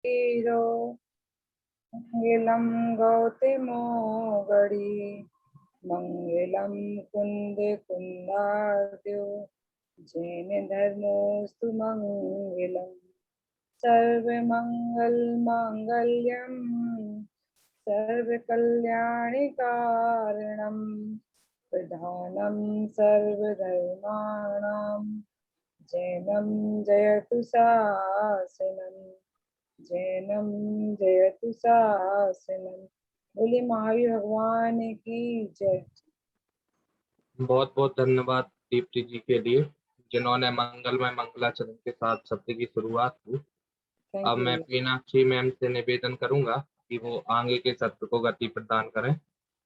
वीरो मंगलम गौतमोगड़ी मंगलम कुंद कुंदार्द्यो जैन धर्मोस्तु मंगलम सर्वमंगल मांगल्यम सर्वकल्याणिकारणम प्रधानम सर्वधर्माणां जैनम जयतु शासनम जैनम जयतु शासनम। बोले महावीर भगवान की जय। बहुत बहुत धन्यवाद दीप्ति जी के लिए, जिन्होंने मंगलमय मंगलाचरण के साथ सत्र की शुरुआत की। अब मैं मीनाक्षी मैम से निवेदन करूंगा कि वो आगे के सत्र को गति प्रदान करें।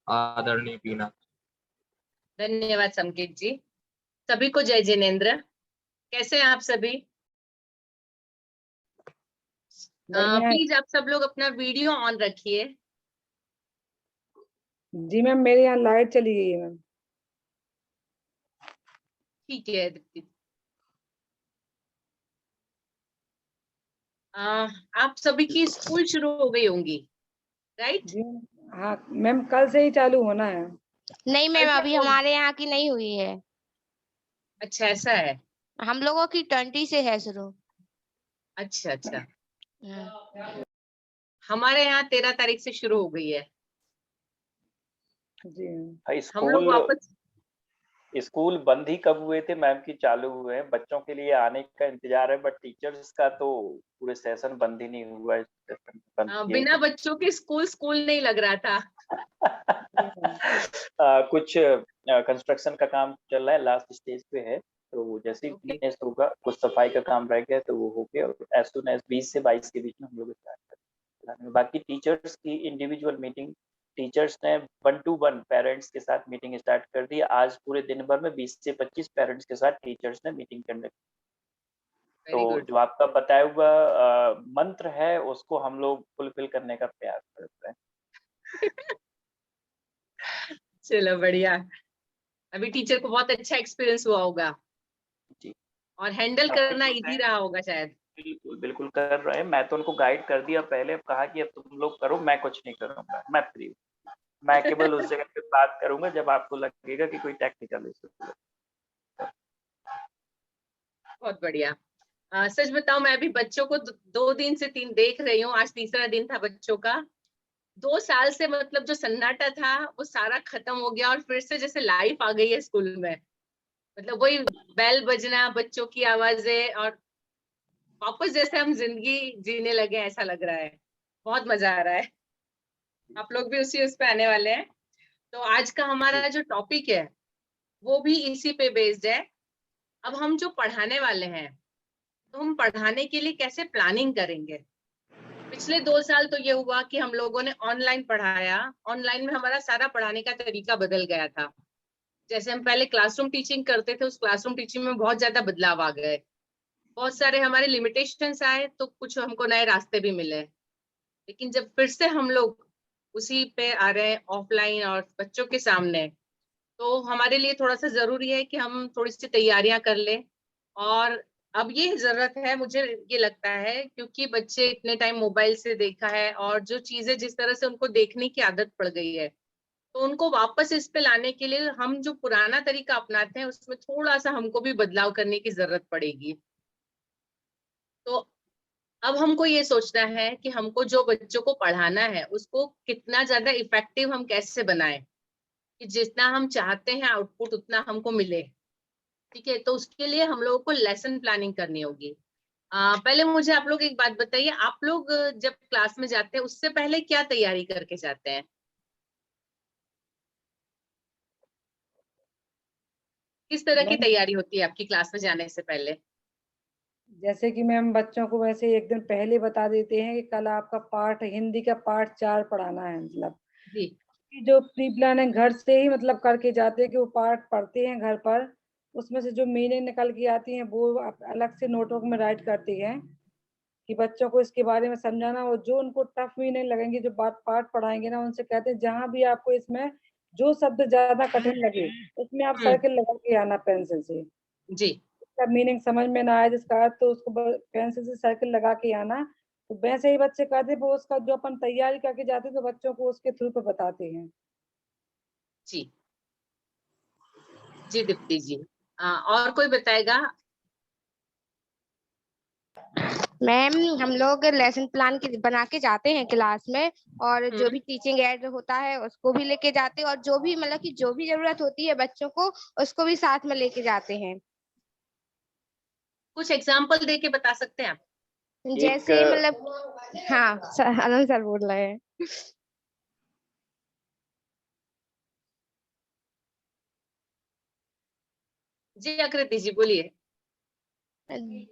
आदरणीय मीनाक्षी। धन्यवाद संकेत जी। सभी को जय जिनेंद्र। कैसे हैं आप सभी? प्लीज आप सब लोग अपना वीडियो ऑन रखिए। जी मैम, मेरे यहाँ लाइट चली गई है मैम। ठीक है दीप्ति। आप सभी की स्कूल शुरू हो गई होंगी, राइट? जी हाँ मैम, कल से ही चालू होना है। नहीं मैम, अभी हमारे यहाँ की नहीं हुई है। अच्छा, ऐसा है। हम लोगों की 20 से है शुरू। अच्छा अच्छा। हमारे यहाँ 13 तारीख से शुरू हो गई है। जी। हम लोग वापस स्कूल बंद ही कब हुए थे मैम की चालू हुए हैं। बच्चों के लिए आने का इंतजार है, बट टीचर्स का तो पूरे सेशन बंद ही नहीं हुआ है। बिना बच्चों के स्कूल नहीं लग रहा था। कुछ कंस्ट्रक्शन का काम चल रहा है, लास्ट स्टेज पे है, तो जैसे ही फिनिश होगा, कुछ सफाई का काम रह गया तो वो हो गया, और एज सून एज 20 से 22 के बीच में हम लोग स्टार्ट करेंगे। बाकी टीचर्स की इंडिविजुअल मीटिंग, टीचर्स ने 1 to 1 पेरेंट्स के साथ मीटिंग स्टार्ट कर दी। आज पूरे दिन भर में 20 से 25 पेरेंट्स के साथ टीचर्स ने मीटिंग करने। तो जो आपका बताया हुआ मंत्र है उसको हम लोग फुलफिल करने का प्रयास करते हैं। चलो बढ़िया। अभी टीचर को बहुत अच्छा एक्सपीरियंस हुआ होगा जी, और हैंडल करना इजी रहा होगा शायद। बिल्कुल बिल्कुल कर रहे हैं। मैं तो उनको गाइड कर दिया पहले, कहा कि अब तुम लोग करो, मैं कुछ नहीं करूंगा, मैं फ्री हूँ। मैं केवल उस जगह पे बात करूंगा जब आपको लगेगा कि कोई टेक्निकल इशू है। बहुत बढ़िया। सच बताऊं, मैं अभी बच्चों को 2 दिन से 3 देख रही हूँ। आज तीसरा दिन था बच्चों का। 2 साल से मतलब जो सन्नाटा था वो सारा खत्म हो गया और फिर से जैसे लाइफ आ गई है स्कूल में। मतलब वही बेल बजना, बच्चों की आवाजें, और वापस जैसे हम जिंदगी जीने लगे ऐसा लग रहा है। बहुत मजा आ रहा है। आप लोग भी उस पे आने वाले हैं। तो आज का हमारा जो टॉपिक है वो भी इसी पे बेस्ड है। अब हम जो पढ़ाने वाले हैं तो हम पढ़ाने के लिए कैसे प्लानिंग करेंगे। पिछले 2 साल तो ये हुआ कि हम लोगों ने ऑनलाइन पढ़ाया। ऑनलाइन में हमारा सारा पढ़ाने का तरीका बदल गया था। जैसे हम पहले क्लासरूम टीचिंग करते थे, उस क्लासरूम टीचिंग में बहुत ज्यादा बदलाव आ गए। बहुत सारे हमारे लिमिटेशंस आए तो कुछ हमको नए रास्ते भी मिले। लेकिन जब फिर से हम लोग उसी पे आ रहे हैं ऑफलाइन और बच्चों के सामने, तो हमारे लिए थोड़ा सा जरूरी है कि हम थोड़ी सी तैयारियां कर लें। और अब ये जरूरत है, मुझे ये लगता है, क्योंकि बच्चे इतने टाइम मोबाइल से देखा है और जो चीजें जिस तरह से उनको देखने की आदत पड़ गई है, तो उनको वापस इस पे लाने के लिए हम जो पुराना तरीका अपनाते हैं उसमें थोड़ा सा हमको भी बदलाव करने की जरूरत पड़ेगी। तो अब हमको ये सोचना है कि हमको जो बच्चों को पढ़ाना है उसको कितना ज्यादा इफेक्टिव हम कैसे बनाएं कि जितना हम चाहते हैं आउटपुट उतना हमको मिले। ठीक है, तो उसके लिए हम लोगों को लेसन प्लानिंग करनी होगी। पहले मुझे आप लोग एक बात बताइए, आप लोग जब क्लास में जाते हैं उससे पहले क्या तैयारी करके जाते हैं? किस तरह की तैयारी होती है आपकी क्लास में जाने से पहले? जैसे कि मैम बच्चों को वैसे एक दिन पहले बता देते हैं कि कल आपका पाठ, हिंदी का पाठ 4 पढ़ाना है। मतलब जी, जो प्री प्लान है घर से ही मतलब करके जाते हैं कि वो पाठ पढ़ते हैं घर पर, उसमें से जो मीनिंग निकल के आती हैं वो अलग से नोटबुक में राइट करती हैं कि बच्चों को इसके बारे में समझाना। और जो उनको टफ मीनिंग लगेंगे, जो बात पाठ पढ़ाएंगे ना, उनसे कहते हैं जहाँ भी आपको इसमें जो शब्द ज्यादा कठिन लगे उसमें आप सर्किल लगा के आना पेंसिल से। जी, मीनिंग समझ में ना आए जिसका अर्थ, तो उसको पेंसिल से सर्किल लगा के आना। तो वैसे ही बच्चे करते, वो उसका जो अपन तैयारी करके जाते हैं तो बच्चों को उसके थ्रू पे बताते हैं। जी जी दीप्ति जी, और कोई बताएगा? मैम हम लोग लेसन प्लान बना के जाते हैं क्लास में, और जो भी टीचिंग एड होता है उसको भी लेके जाते हैं, और जो भी मतलब कि जो भी जरूरत होती है बच्चों को उसको भी साथ में लेके जाते हैं। कुछ एग्जाम्पल दे के बता सकते हैं आप? जैसे मतलब, हाँ आनंद सर बोल रहे हैं। जी आकृति जी बोलिए।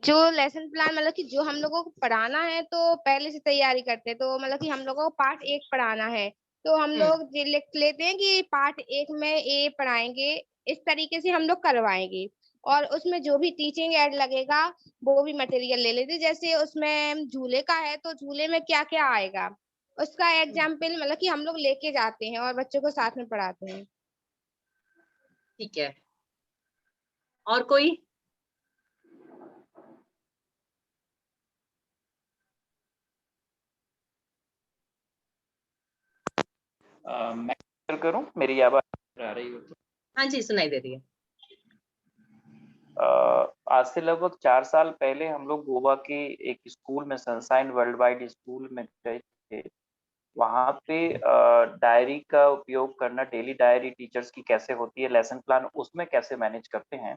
जो लेसन प्लान मतलब कि जो हम लोगों को पढ़ाना है तो पहले से तैयारी करते हैं, तो मतलब कि हम लोगों को पार्ट 1 पढ़ाना है तो हम लोग ये लिख लेते हैं कि पार्ट 1 में ये पढ़ाएंगे, इस तरीके से हम लोग करवाएंगे। और उसमें जो भी टीचिंग एड लगेगा वो भी मटेरियल ले लेते हैं। जैसे उसमें झूले का है तो झूले में क्या क्या आएगा उसका एग्जाम्पल मतलब कि हम लोग लेके जाते हैं और बच्चों को साथ में पढ़ाते हैं। ठीक है, और कोई? मैं करूं, मेरी आवाज आ रही हो तो? हाँ जी सुनाई दे रही है। आज से लगभग 4 साल पहले हम लोग गोवा के एक स्कूल में, सनशाइन वर्ल्ड वाइड स्कूल में गए थे। वहाँ पे डायरी का उपयोग करना, डेली डायरी टीचर्स की कैसे होती है, लेसन प्लान उसमें कैसे मैनेज करते हैं,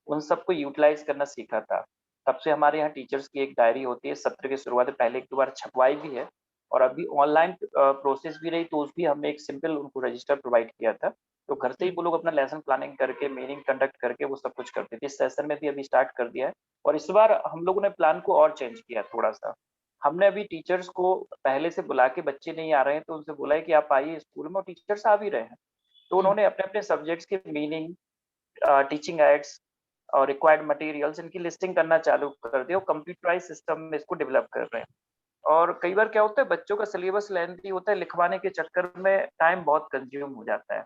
उन सबको यूटिलाइज करना सीखा था। तब से हमारे यहाँ टीचर्स की एक डायरी होती है, सत्र की शुरुआत पहले 1-2 बार छपवाई भी है और अभी ऑनलाइन प्रोसेस भी रही, तो उस भी हमने एक सिंपल उनको रजिस्टर प्रोवाइड किया था। तो घर से ही वो लोग अपना लेसन प्लानिंग करके, मीटिंग कंडक्ट करके वो सब कुछ करते थे। इस सेशन में भी अभी स्टार्ट कर दिया है और इस बार हम लोगों ने प्लान को और चेंज किया थोड़ा सा। हमने अभी टीचर्स को पहले से बुला के, बच्चे नहीं आ रहे हैं तो उनसे बोला है कि आप आइए स्कूल में, और टीचर्स आ भी रहे हैं। तो उन्होंने अपने अपने सब्जेक्ट्स के मीनिंग, टीचिंग एड्स और रिक्वायर्ड मटेरियल्स, इनकी लिस्टिंग करना चालू कर दिया और कंप्यूटराइज सिस्टम में इसको डेवलप कर रहे हैं। और कई बार क्या होता है, बच्चों का सिलेबस लेंथी होता है, लिखवाने के चक्कर में टाइम बहुत कंज्यूम हो जाता है,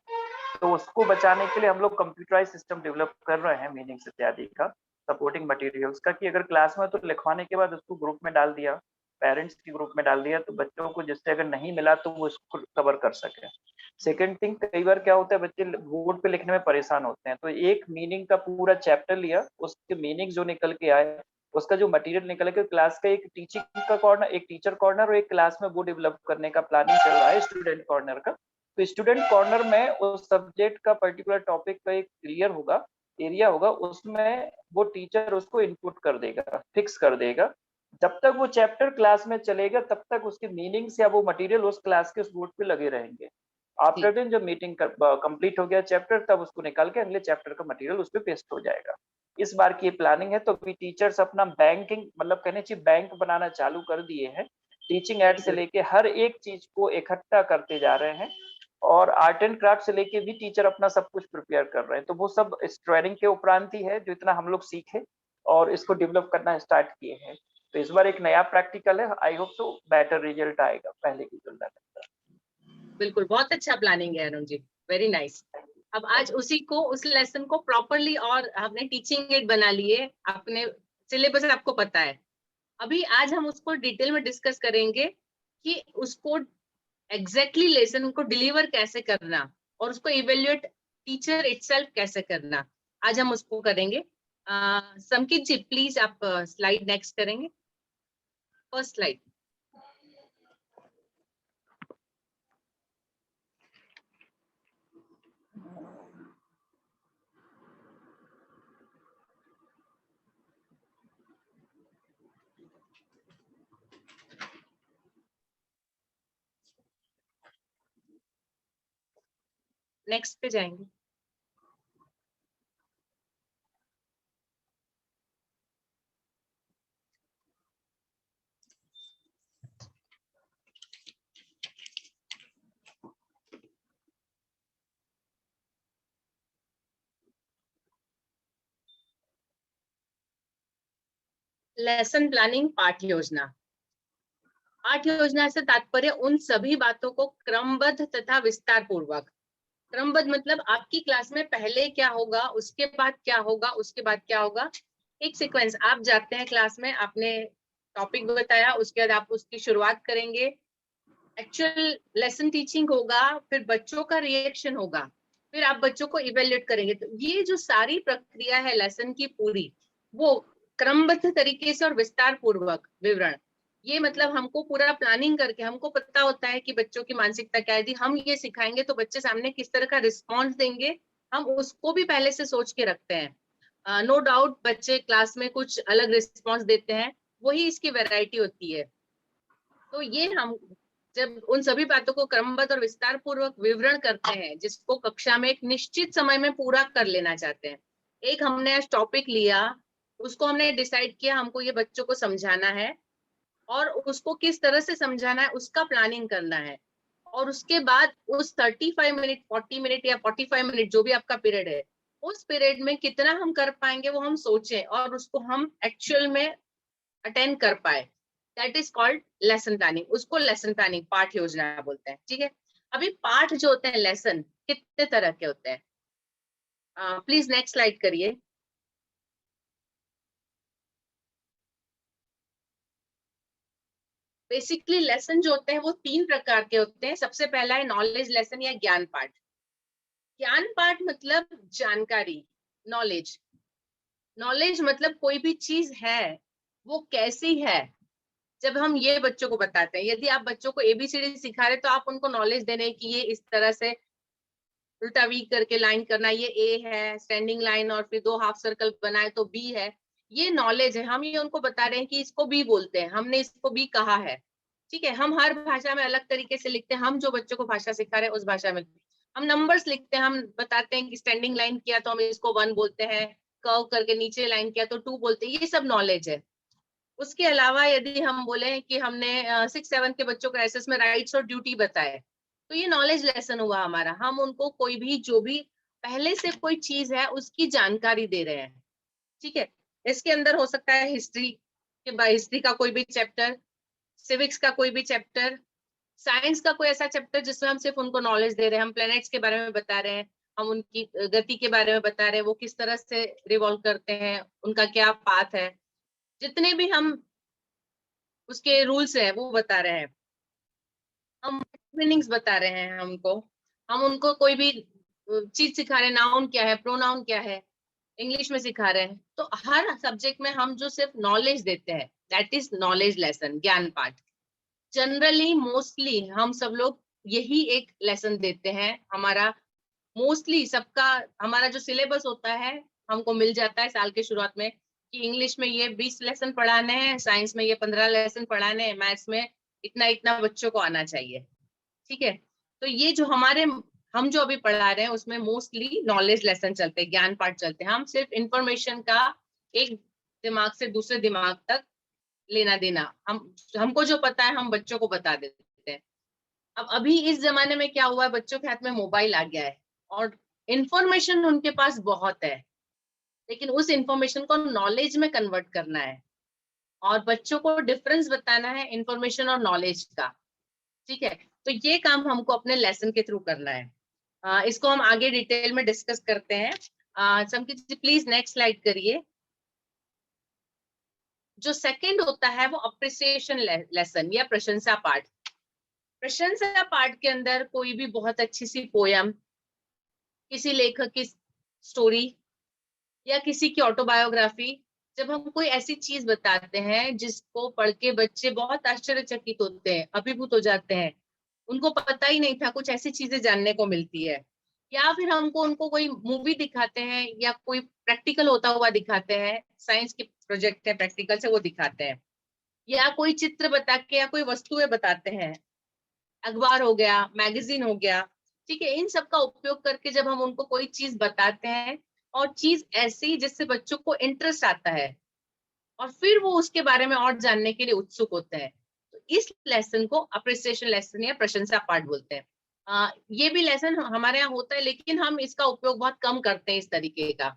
तो उसको बचाने के लिए हम लोग कंप्यूटराइज सिस्टम डेवलप कर रहे हैं, मीनिंग्स इत्यादि का, सपोर्टिंग मटेरियल्स का, कि अगर क्लास में तो लिखवाने के बाद उसको ग्रुप में डाल दिया, पेरेंट्स के ग्रुप में डाल दिया, तो बच्चों को जिससे अगर नहीं मिला तो वो इसको कवर कर सके। सेकेंड थिंग, कई बार क्या होता है, बच्चे बोर्ड पे लिखने में परेशान होते हैं, तो एक मीनिंग का पूरा चैप्टर लिया, उसके मीनिंग जो निकल के आए, उसका जो मटेरियल निकल के, क्लास का एक टीचिंग का कॉर्नर, एक टीचर कॉर्नर और एक क्लास में वो डेवलप करने का प्लानिंग चल रहा है, स्टूडेंट कॉर्नर का। तो स्टूडेंट कॉर्नर में उस सब्जेक्ट का पर्टिकुलर टॉपिक का एक क्लियर होगा, एरिया होगा, उसमें वो टीचर उसको इनपुट कर देगा, फिक्स कर देगा। जब तक वो चैप्टर क्लास में चलेगा तब तक उसके मीनिंग्स या वो मटेरियल उस क्लास के उस बोर्ड पे लगे रहेंगे। आफ्टर दिन जब मीटिंग कंप्लीट हो गया चैप्टर, तब उसको निकाल के अगले चैप्टर का मटेरियल उस पर पेस्ट हो जाएगा। इस बार की प्लानिंग है, तो अभी टीचर्स अपना बैंकिंग, मतलब कहने चाहिए बैंक बनाना चालू कर दिए हैं। टीचिंग एड से लेके हर एक चीज को इकट्ठा करते जा रहे हैं, और आर्ट एंड क्राफ्ट से लेके भी टीचर अपना सब कुछ प्रिपेयर कर रहे हैं। तो वो सब इस ट्रेनिंग के उपरांत ही है, जो इतना हम लोग सीखे और इसको डेवलप करना स्टार्ट किए हैं। तो इस बार एक नया प्रैक्टिकल है, I hope so better result आएगा पहले की तुलना में। बिल्कुल, बहुत अच्छा प्लानिंग है अरुण जी, वेरी नाइस। अब आज उसी को, उस लेसन को प्रॉपरली, और हमने टीचिंग एड बना लिए, अपने सिलेबस आपको पता है। अभी आज हम उसको डिटेल में डिस्कस करेंगे कि उसको एग्जैक्टली लेसन को डिलीवर कैसे करना और उसको इवेल्युएट टीचर इटसेल्फ कैसे करना, आज हम उसको करेंगे। समकित जी प्लीज आप स्लाइड नेक्स्ट करेंगे, फर्स्ट स्लाइड। नेक्स्ट पे जाएंगे। लेसन प्लानिंग पाठ योजना। पाठ योजना से तात्पर्य उन सभी बातों को क्रमबद्ध तथा विस्तार पूर्वक, क्रमबद्ध मतलब आपकी क्लास में पहले क्या होगा, उसके बाद क्या होगा, उसके बाद क्या होगा, एक सीक्वेंस। आप जाते हैं क्लास में, आपने टॉपिक बताया, उसके बाद आप उसकी शुरुआत करेंगे, एक्चुअल लेसन टीचिंग होगा, फिर बच्चों का रिएक्शन होगा, फिर आप बच्चों को इवेल्युएट करेंगे। तो ये जो सारी प्रक्रिया है लेसन की पूरी, वो क्रमबद्ध तरीके से और विस्तार पूर्वक विवरण, ये मतलब हमको पूरा प्लानिंग करके, हमको पता होता है कि बच्चों की मानसिकता क्या है, यदि हम ये सिखाएंगे तो बच्चे सामने किस तरह का रिस्पॉन्स देंगे, हम उसको भी पहले से सोच के रखते हैं। नो डाउट बच्चे क्लास में कुछ अलग रिस्पॉन्स देते हैं, वही इसकी वैरायटी होती है। तो ये हम जब उन सभी बातों को क्रमबद्ध और विस्तार पूर्वक विवरण करते हैं, जिसको कक्षा में एक निश्चित समय में पूरा कर लेना चाहते हैं, एक हमने आज टॉपिक लिया, उसको हमने डिसाइड किया हमको ये बच्चों को समझाना है, और उसको किस तरह से समझाना है उसका प्लानिंग करना है, और उसके बाद उस 35 मिनट 40 मिनट या 45 मिनट जो भी आपका पीरियड है, उस पीरियड में कितना हम कर पाएंगे वो हम सोचें और उसको हम एक्चुअल में अटेंड कर पाए। That is called lesson planning, उसको लेसन प्लानिंग पाठ योजना बोलते हैं। ठीक है, अभी पाठ जो होते हैं लेसन कितने तरह के होते हैं, प्लीज नेक्स्ट स्लाइड करिए। बेसिकली लेसन जो होते हैं वो 3 प्रकार के होते हैं। सबसे पहला है नॉलेज लेसन या ज्ञान पाठ। ज्ञान पाठ मतलब जानकारी, नॉलेज। नॉलेज मतलब कोई भी चीज है वो कैसी है, जब हम ये बच्चों को बताते हैं, यदि आप बच्चों को एबीसीडी सिखा रहे तो आप उनको नॉलेज दे रहे हैं कि ये इस तरह से उल्टा वी करके लाइन करना, ये ए है स्टैंडिंग लाइन, और फिर 2 हाफ सर्कल बनाए तो बी है, ये नॉलेज है। हम ये उनको बता रहे हैं कि इसको बी बोलते हैं, हमने इसको बी कहा है। ठीक है, हम हर भाषा में अलग तरीके से लिखते हैं, हम जो बच्चों को भाषा सिखा रहे हैं उस भाषा में हम नंबर्स लिखते हैं, हम बताते हैं कि स्टैंडिंग लाइन किया तो हम इसको 1 बोलते हैं, कर्व करके नीचे लाइन किया तो 2 बोलते हैं, ये सब नॉलेज है। उसके अलावा यदि हम बोले कि हमने 6-7 के बच्चों को एसएस में राइट्स और ड्यूटी बताए, तो ये नॉलेज लेसन हुआ हमारा। हम उनको कोई भी जो भी पहले से कोई चीज है उसकी जानकारी दे रहे हैं। ठीक है, इसके अंदर हो सकता है हिस्ट्री हिस्ट्री का कोई भी चैप्टर, सिविक्स का कोई भी चैप्टर, साइंस का कोई ऐसा चैप्टर जिसमें हम सिर्फ उनको नॉलेज दे रहे हैं, हम प्लैनेट्स के बारे में बता रहे हैं, हम उनकी गति के बारे में बता रहे हैं, वो किस तरह से रिवॉल्व करते हैं, उनका क्या पाथ है, जितने भी हम उसके रूल्स है वो बता रहे हैं, हम मीनिंग्स बता रहे हैं हमको, हम उनको कोई भी चीज सिखा रहे हैं, नाउन क्या है, प्रोनाउन क्या है, इंग्लिश में सिखा रहे हैं। तो हर सब्जेक्ट में हम जो सिर्फ नॉलेज देते हैं दैट इज नॉलेज लेसन, ज्ञान पाठ। जनरली मोस्टली हम सब लोग यही एक लेसन देते हैं। हमारा मोस्टली सबका हमारा जो सिलेबस होता है हमको मिल जाता है साल के शुरुआत में कि इंग्लिश में ये 20 लेसन पढ़ाने हैं, साइंस में ये 15 लेसन पढ़ाने हैं, मैथ्स में इतना इतना बच्चों को आना चाहिए। ठीक है, तो ये जो हम जो अभी पढ़ा रहे हैं उसमें मोस्टली नॉलेज लेसन चलते हैं, ज्ञान पाठ चलते हैं। हम सिर्फ इंफॉर्मेशन का एक दिमाग से दूसरे दिमाग तक लेना देना, हमको जो पता है हम बच्चों को बता देते हैं। अब अभी इस जमाने में क्या हुआ है, बच्चों के हाथ में मोबाइल आ गया है और इंफॉर्मेशन उनके पास बहुत है, लेकिन उस इंफॉर्मेशन को नॉलेज में कन्वर्ट करना है और बच्चों को डिफरेंस बताना है इंफॉर्मेशन और नॉलेज का। ठीक है, तो ये काम हमको अपने लेसन के थ्रू करना है। इसको हम आगे डिटेल में डिस्कस करते हैं। समकित जी प्लीज नेक्स्ट स्लाइड करिए। जो सेकंड होता है वो अप्रिसिएशन लेसन या प्रशंसा पाठ। प्रशंसा पाठ के अंदर कोई भी बहुत अच्छी सी पोयम, किसी लेखक की स्टोरी या किसी की ऑटोबायोग्राफी, जब हम कोई ऐसी चीज बताते हैं जिसको पढ़ के बच्चे बहुत आश्चर्यचकित होते हैं, अभिभूत हो जाते हैं, उनको पता ही नहीं था, कुछ ऐसी चीजें जानने को मिलती है, या फिर हमको उनको कोई मूवी दिखाते हैं या कोई प्रैक्टिकल होता हुआ दिखाते हैं, साइंस के प्रोजेक्ट है प्रैक्टिकल से वो दिखाते हैं, या कोई चित्र बता के या कोई वस्तुएं बताते हैं, अखबार हो गया, मैगजीन हो गया। ठीक है, इन सब का उपयोग करके जब हम उनको कोई चीज बताते हैं और चीज ऐसी जिससे बच्चों को इंटरेस्ट आता है और फिर वो उसके बारे में और जानने के लिए उत्सुक होते हैं, तो इस लेसन को अप्रिसिएशन लेसन या प्रशंसा पाठ बोलते हैं। ये भी लेसन हमारे यहाँ होता है, लेकिन हम इसका उपयोग बहुत कम करते हैं इस तरीके का,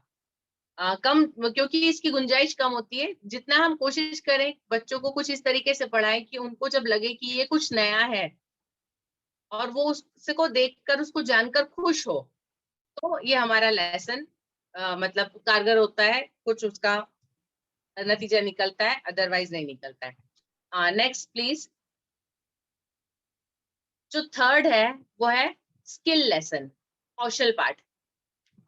कम, क्योंकि इसकी गुंजाइश कम होती है। जितना हम कोशिश करें बच्चों को कुछ इस तरीके से पढ़ाएं कि उनको जब लगे कि ये कुछ नया है और वो उसको देखकर उसको जानकर खुश हो, तो ये हमारा लेसन मतलब कारगर होता है, कुछ उसका नतीजा निकलता है, अदरवाइज नहीं निकलता है। Next please. जो थर्ड है वो है स्किल लेसन, कौशल पाठ।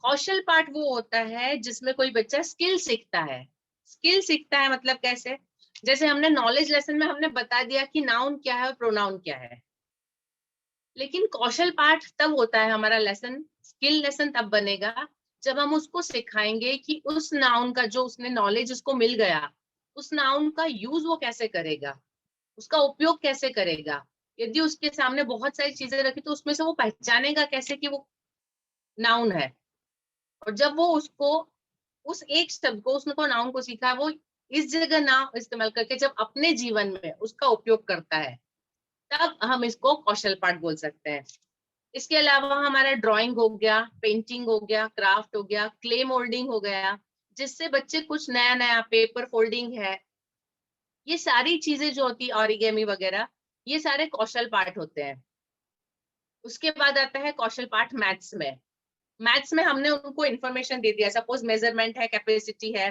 कौशल पाठ वो होता है जिसमें कोई बच्चा स्किल सीखता है। स्किल सीखता है मतलब कैसे? जैसे हमने नॉलेज लेसन में हमने बता दिया कि नाउन क्या है और प्रोनाउन क्या है, लेकिन कौशल पाठ तब होता है हमारा लेसन, स्किल लेसन तब बनेगा जब हम उसको सिखाएंगे कि उस नाउन का जो उसने नॉलेज उसको मिल गया, उस नाउन का यूज वो कैसे करेगा, उसका उपयोग कैसे करेगा। यदि उसके सामने बहुत सारी चीजें रखी तो उसमें से वो पहचानेगा कैसे कि वो नाउन है। और जब वो उसको उस एक शब्द को, उसने को नाउन को सीखा, वो इस जगह नाम इस्तेमाल करके जब अपने जीवन में उसका उपयोग करता है, तब हम इसको कौशल पाठ बोल सकते हैं। इसके अलावा हमारा ड्राइंग हो गया, पेंटिंग हो गया, क्राफ्ट हो गया, क्ले मोल्डिंग हो गया, जिससे बच्चे कुछ नया नया, पेपर फोल्डिंग है, ये सारी चीजें जो होती है, ऑरिगेमी वगैरह, ये सारे कौशल पाठ होते हैं। उसके बाद आता है कौशल पाठ मैथ्स में। मैथ्स में हमने उनको इन्फॉर्मेशन दे दिया, सपोज मेजरमेंट है, कैपेसिटी है,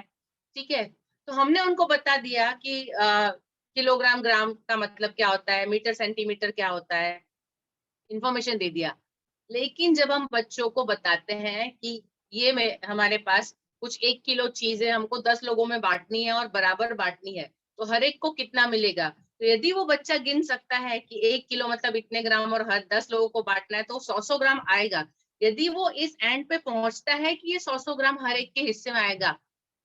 ठीक है, तो हमने उनको बता दिया कि किलोग्राम ग्राम का मतलब क्या होता है, मीटर सेंटीमीटर क्या होता है, इन्फॉर्मेशन दे दिया। लेकिन जब हम बच्चों को बताते हैं कि ये में हमारे पास कुछ 1 किलो चीज है, हमको 10 लोगों में बांटनी है और बराबर बांटनी है, तो हर एक को कितना मिलेगा, तो यदि वो बच्चा गिन सकता है कि 1 किलो मतलब इतने ग्राम और हर 10 लोगों को बांटना है, तो 100 ग्राम आएगा। यदि वो इस एंड पे पहुंचता है कि ये 100 ग्राम हर एक के हिस्से में आएगा,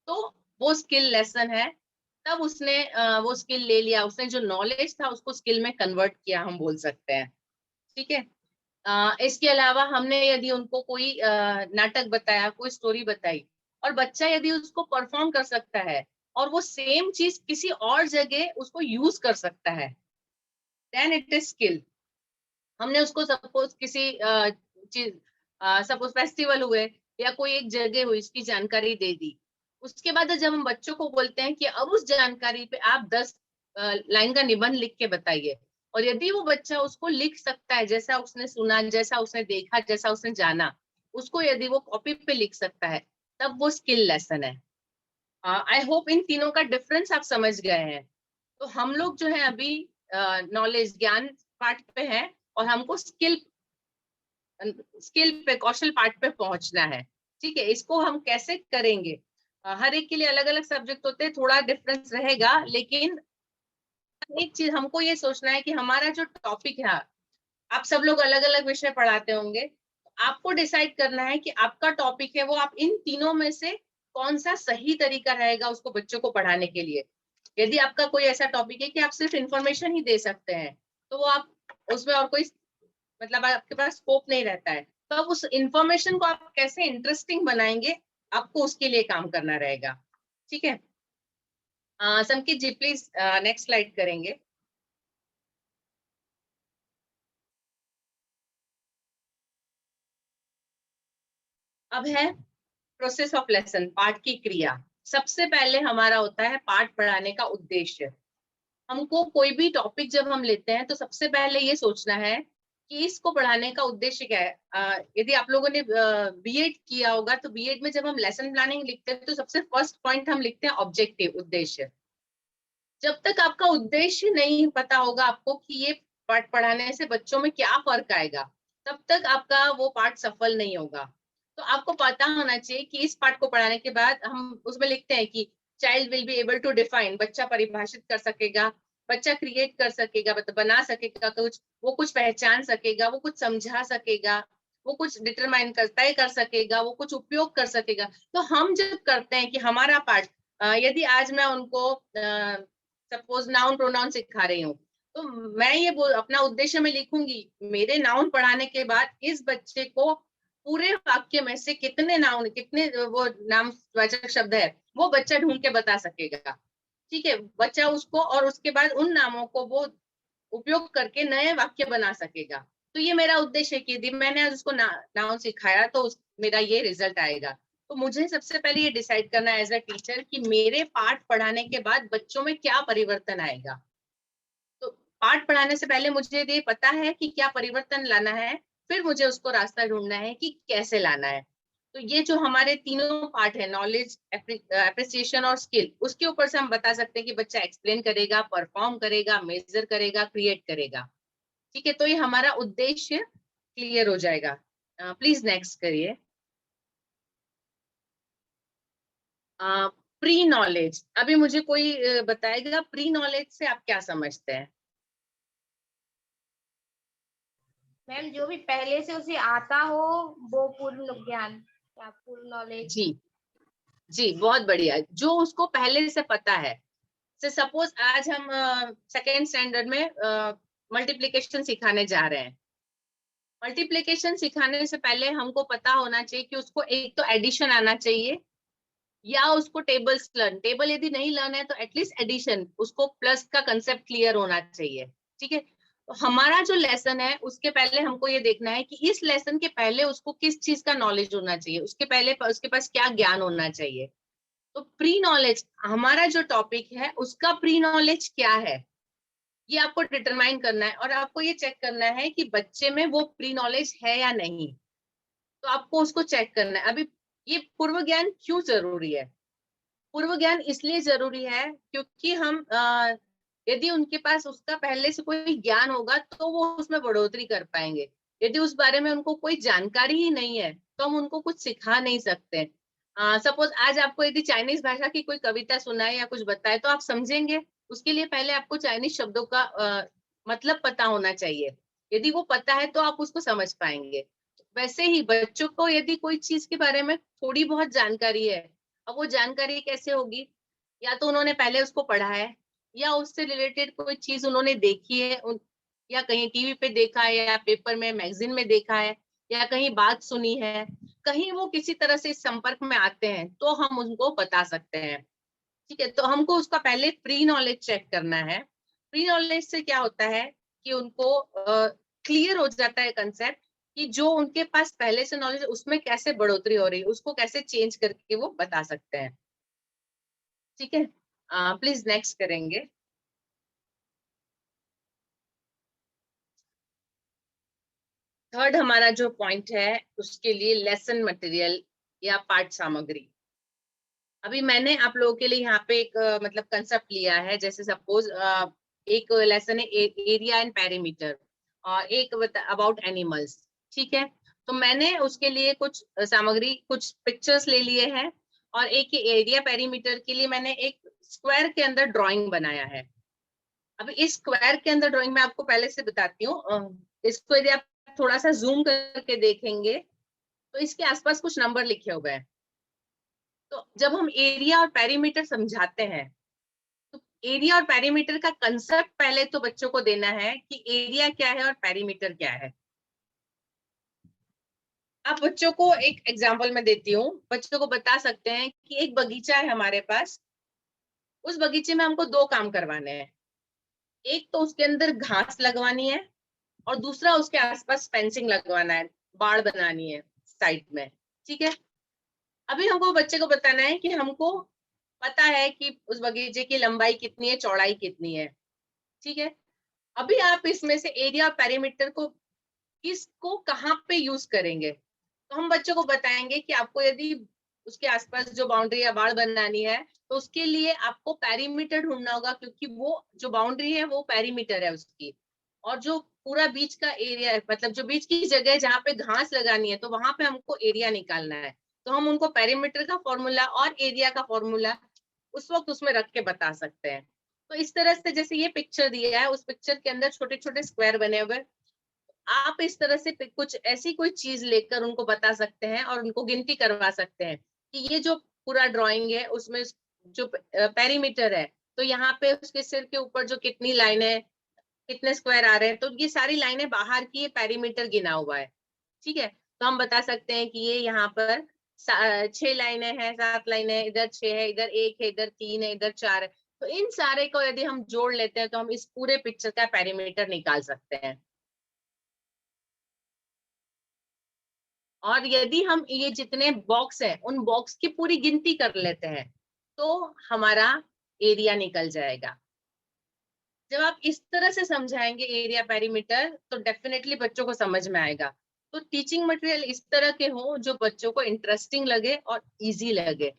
तो वो स्किल लेसन है। तब उसने वो स्किल ले लिया, उसने जो नॉलेज था उसको स्किल में कन्वर्ट किया, हम बोल सकते हैं। ठीक है। इसके अलावा हमने यदि उनको कोई नाटक बताया, कोई स्टोरी बताई, और बच्चा यदि उसको परफॉर्म कर सकता है और वो सेम चीज किसी और जगह उसको यूज कर सकता है, देन इट इज स्किल। हमने उसको सपोज किसी चीज, सपोज फेस्टिवल हुए या कोई एक जगह हुई, इसकी जानकारी दे दी, उसके बाद जब हम बच्चों को बोलते हैं कि अब उस जानकारी पे आप 10 लाइन का निबंध लिख के बताइए, और यदि वो बच्चा उसको लिख सकता है, जैसा उसने सुना, जैसा उसने देखा, जैसा उसने जाना, उसको यदि वो कॉपी पे लिख सकता है, तब वो स्किल लेसन है। आई होप इन तीनों का डिफरेंस आप समझ गए हैं। तो हम लोग जो है अभी नॉलेज, ज्ञान पार्ट पे है, और हमको स्किल पे, कौशल पाठ पे पहुंचना है। ठीक है, इसको हम कैसे करेंगे? हर एक के लिए अलग अलग सब्जेक्ट होते हैं, थोड़ा डिफरेंस रहेगा, लेकिन एक चीज हमको ये सोचना है कि हमारा जो टॉपिक है, आप सब लोग अलग अलग विषय पढ़ाते होंगे, आपको डिसाइड करना है कि आपका टॉपिक है वो आप इन तीनों में से कौन सा सही तरीका रहेगा उसको बच्चों को पढ़ाने के लिए। यदि आपका कोई ऐसा टॉपिक है कि आप सिर्फ इंफॉर्मेशन ही दे सकते हैं, तो वो आप उसमें और कोई मतलब आपके पास स्कोप नहीं रहता है, तो अब उस इंफॉर्मेशन को आप कैसे इंटरेस्टिंग बनाएंगे, आपको उसके लिए काम करना रहेगा। ठीक है। संकित जी प्लीज नेक्स्ट स्लाइड करेंगे। अब है प्रोसेस ऑफ लेसन, पाठ की क्रिया। सबसे पहले हमारा होता है पाठ पढ़ाने का उद्देश्य। हमको कोई भी टॉपिक जब हम लेते हैं तो सबसे पहले ये सोचना है कि इसको पढ़ाने का उद्देश्य क्या है। यदि आप लोगों ने बीएड किया होगा तो बीएड में जब हम लेसन प्लानिंग लिखते हैं तो सबसे फर्स्ट पॉइंट हम लिखते हैं ऑब्जेक्टिव, उद्देश्य। जब तक आपका उद्देश्य नहीं पता होगा आपको कि ये पाठ पढ़ाने से बच्चों में क्या फर्क आएगा, तब तक आपका वो पाठ सफल नहीं होगा। तो आपको पता होना चाहिए कि इस पाठ को पढ़ाने के बाद हम उसमें लिखते हैं कि child will be able to define, बच्चा परिभाषित कर सकेगा, बच्चा क्रिएट कर सकेगा, मतलब बना सकेगा कुछ, वो कुछ पहचान सकेगा, वो कुछ समझा सकेगा, वो कुछ डिटरमाइन कर, तय कर सकेगा, वो कुछ उपयोग कर सकेगा। तो हम जब करते हैं कि हमारा पाठ, यदि आज मैं उनको सपोज नाउन प्रोनाउन सिखा रही हूँ, तो मैं ये अपना उद्देश्य में लिखूंगी, मेरे नाउन पढ़ाने के बाद इस बच्चे को पूरे वाक्य में से कितने नाउन, कितने वो नामवाचक शब्द है, वो बच्चा ढूंढ के बता सकेगा। ठीक है, बच्चा उसको, और उसके बाद उन नामों को वो उपयोग करके नए वाक्य बना सकेगा। तो ये मेरा उद्देश्य है कि यदि मैंने आज उसको नाउन सिखाया तो मेरा ये रिजल्ट आएगा। तो मुझे सबसे पहले ये डिसाइड करना है एज अ टीचर कि मेरे पाठ पढ़ाने के बाद बच्चों में क्या परिवर्तन आएगा। तो पाठ पढ़ाने से पहले मुझे ये पता है कि क्या परिवर्तन लाना है, फिर मुझे उसको रास्ता ढूंढना है कि कैसे लाना है। तो ये जो हमारे तीनों पार्ट है, नॉलेज, एप्रिसिएशन और स्किल, उसके ऊपर से हम बता सकते हैं कि बच्चा एक्सप्लेन करेगा, परफॉर्म करेगा, मेजर करेगा, क्रिएट करेगा। ठीक है, तो ये हमारा उद्देश्य क्लियर हो जाएगा। प्लीज नेक्स्ट करिए। प्री नॉलेज, अभी मुझे कोई बताएगा प्री नॉलेज से आप क्या समझते हैं? मैम जो भी पहले से उसे आता हो वो पूर्ण ज्ञान या पूर्ण नॉलेज। जी जी, बहुत बढ़िया, जो उसको पहले से पता है। से सपोज आज हम सेकेंड स्टैंडर्ड में मल्टीप्लिकेशन सिखाने जा रहे हैं। मल्टीप्लिकेशन सिखाने से पहले हमको पता होना चाहिए कि उसको एक तो एडिशन आना चाहिए, या उसको टेबल्स लर्न, टेबल यदि नहीं लर्न है तो एटलीस्ट एडिशन, उसको प्लस का कंसेप्ट क्लियर होना चाहिए। ठीक है, तो हमारा जो लेसन है उसके पहले हमको ये देखना है कि इस लेसन के पहले उसको किस चीज का नॉलेज होना चाहिए, उसके पहले उसके पास क्या ज्ञान होना चाहिए। तो प्री नॉलेज हमारा जो टॉपिक है उसका प्री नॉलेज क्या है, ये आपको डिटरमाइन करना है, और आपको ये चेक करना है कि बच्चे में वो प्री नॉलेज है या नहीं। तो आपको उसको चेक करना है। अभी ये पूर्व ज्ञान क्यों जरूरी है? पूर्व ज्ञान इसलिए जरूरी है क्योंकि हम यदि उनके पास उसका पहले से कोई ज्ञान होगा तो वो उसमें बढ़ोतरी कर पाएंगे। यदि उस बारे में उनको कोई जानकारी ही नहीं है तो हम उनको कुछ सिखा नहीं सकते। सपोज आज आपको यदि चाइनीज भाषा की कोई कविता सुनाए या कुछ बताए तो आप समझेंगे, उसके लिए पहले आपको चाइनीज शब्दों का मतलब पता होना चाहिए। यदि वो पता है तो आप उसको समझ पाएंगे। वैसे ही बच्चों को यदि कोई चीज के बारे में थोड़ी बहुत जानकारी है, अब वो जानकारी कैसे होगी? या तो उन्होंने पहले उसको पढ़ा है, या उससे रिलेटेड कोई चीज उन्होंने देखी है, या कहीं टीवी पे देखा है, या पेपर में, मैगजीन में देखा है, या कहीं बात सुनी है, कहीं वो किसी तरह से इस संपर्क में आते हैं तो हम उनको बता सकते हैं। ठीक है, तो हमको उसका पहले प्री नॉलेज चेक करना है। प्री नॉलेज से क्या होता है कि उनको क्लियर हो जाता है कंसेप्ट कि जो उनके पास पहले से नॉलेज है उसमें कैसे बढ़ोतरी हो रही है, उसको कैसे चेंज करके वो बता सकते हैं। ठीक है, प्लीज नेक्स्ट करेंगे। थर्ड हमारा जो पॉइंट है उसके लिए लेसन मटेरियल या पाठ सामग्री। अभी मैंने आप लोगों के लिए यहाँ पे एक मतलब कंसेप्ट लिया है। जैसे सपोज एक लेसन है एरिया एंड पेरीमीटर, और एक अबाउट एनिमल्स। ठीक है, तो मैंने उसके लिए कुछ सामग्री, कुछ पिक्चर्स ले लिए हैं, और एक एरिया पेरीमीटर के लिए मैंने एक स्क्वायर के अंदर ड्राइंग बनाया है। अभी इस स्क्वायर के अंदर ड्राइंग में आपको पहले से बताती हूँ। इसको यदि आप थोड़ा सा जूम करके देखेंगे तो इसके आसपास कुछ नंबर लिखे हुए हैं। तो जब हम एरिया और पेरीमीटर समझाते हैं तो एरिया और पेरीमीटर का कंसेप्ट पहले तो बच्चों को देना है कि एरिया क्या है और पेरीमीटर क्या है। आप बच्चों को एक एग्जांपल में देती हूँ, बच्चों को बता सकते हैं कि एक बगीचा है हमारे पास, उस बगीचे में हमको दो काम करवाने हैं। एक तो उसके अंदर घास लगवानी है, और दूसरा उसके आसपास फेंसिंग लगवाना है, बाड़ बनानी है साइड में। ठीक है, अभी हमको बच्चे को बताना है कि हमको पता है कि उस बगीचे की लंबाई कितनी है, चौड़ाई कितनी है। ठीक है, अभी आप इसमें से एरिया और पेरीमीटर को किसको कहाँ पे यूज करेंगे? तो हम बच्चों को बताएंगे कि आपको यदि उसके आसपास जो बाउंड्री या बाड़ बनानी है तो उसके लिए आपको पेरीमीटर ढूंढना होगा, क्योंकि वो जो बाउंड्री है वो पेरीमीटर है उसकी। और जो पूरा बीच का एरिया है, मतलब जो बीच की जगह है जहाँ पे घास लगानी है, तो वहां पे हमको एरिया निकालना है। तो हम उनको पेरीमीटर का फॉर्मूला और एरिया का फॉर्मूला उस वक्त उसमें रख के बता सकते हैं। तो इस तरह से जैसे ये पिक्चर दिया है, उस पिक्चर के अंदर छोटे छोटे स्क्वायर बने हुए, आप इस तरह से कुछ ऐसी कोई चीज लेकर उनको बता सकते हैं और उनको गिनती करवा सकते हैं कि ये जो पूरा ड्राइंग है उसमें जो पेरीमीटर है, तो यहाँ पे उसके सिर के ऊपर जो कितनी लाइनें, कितने स्क्वायर आ रहे हैं, तो ये सारी लाइनें बाहर की, ये पेरीमीटर गिना हुआ है। ठीक है, तो हम बता सकते हैं कि ये यहाँ पर 6 लाइनें हैं, 7 लाइनें, इधर 6 है, इधर 1 है, इधर 3 है, इधर 4 है। तो इन सारे को यदि हम जोड़ लेते हैं तो हम इस पूरे पिक्चर का पेरीमीटर निकाल सकते हैं। और यदि हम ये जितने बॉक्स हैं उन बॉक्स की पूरी गिनती कर लेते हैं तो हमारा एरिया निकल जाएगा। जब आप इस तरह से समझाएंगे एरिया पेरीमीटर तो डेफिनेटली बच्चों को समझ में आएगा। तो टीचिंग मटेरियल इस तरह के हों जो बच्चों को इंटरेस्टिंग लगे और इजी लगे।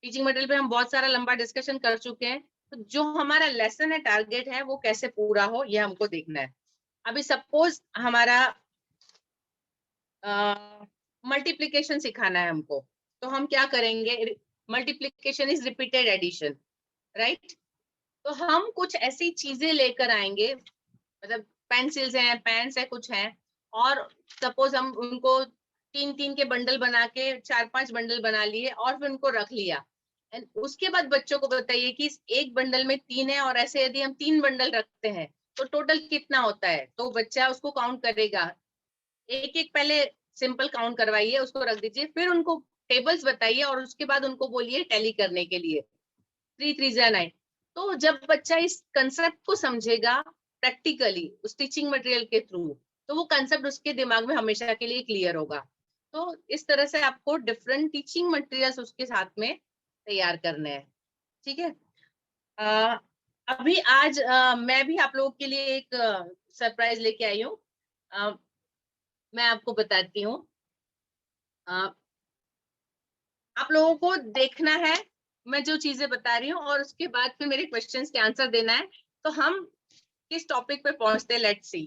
टीचिंग मटेरियल पे हम बहुत सारा लंबा डिस्कशन कर चुके हैं, तो जो हमारा लेसन है, टारगेट है, वो कैसे पूरा हो ये हमको देखना है। अभी सपोज हमारा मल्टीप्लिकेशन सिखाना है हमको, तो हम क्या करेंगे, multiplication is repeated addition, right. तो हम कुछ ऐसी चीजें लेकर आएंगे, मतलब पेंसिल्स हैं, पेन्स है, कुछ हैं, और सपोज हम उनको 3-3 के बंडल बना के 4-5 बंडल बना लिए और फिर उनको रख लिया। एंड उसके बाद बच्चों को बताइए कि इस एक बंडल में 3 है, और ऐसे यदि हम 3 बंडल रखते हैं तो टोटल कितना होता है, तो बच्चा उसको काउंट करेगा। एक एक पहले सिंपल काउंट करवाइए, उसको रख दीजिए, फिर उनको टेबल्स बताइए और उसके बाद उनको बोलिए टैली करने के लिए 3 3 9। तो जब बच्चा इस कंसेप्ट को समझेगा प्रैक्टिकली उस टीचिंग मटेरियल के थ्रू, तो वो कंसेप्ट उसके दिमाग में हमेशा के लिए क्लियर होगा। तो इस तरह से आपको डिफरेंट टीचिंग मटेरियल्स उसके साथ में तैयार करने हैं, ठीक है। अभी आज मैं भी आप लोगों के लिए एक सरप्राइज लेके आई हूँ। मैं आपको बताती हूँ। आप लोगों को देखना है मैं जो चीजें बता रही हूँ, और उसके बाद फिर मेरे क्वेश्चंस के आंसर देना है। तो हम किस टॉपिक पे पहुंचते हैं, let's see.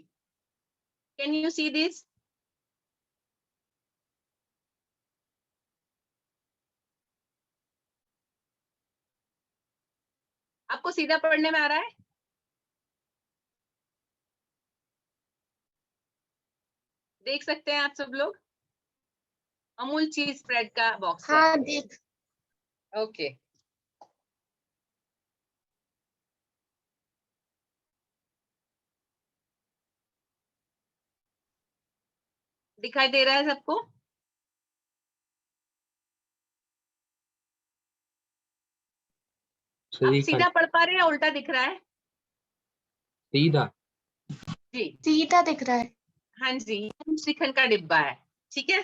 Can you see this? आपको सीधा पढ़ने में आ रहा है? देख सकते हैं आप सब लोग? अमूल चीज स्प्रेड का बॉक्स है। हाँ देख। ओके, दिखाई दे रहा है सबको? आप सीधा पढ़ पा रहे हैं या उल्टा दिख रहा है? सीधा। जी सीधा दिख रहा है। हाँ जी, श्रीखंड का डिब्बा है, ठीक है।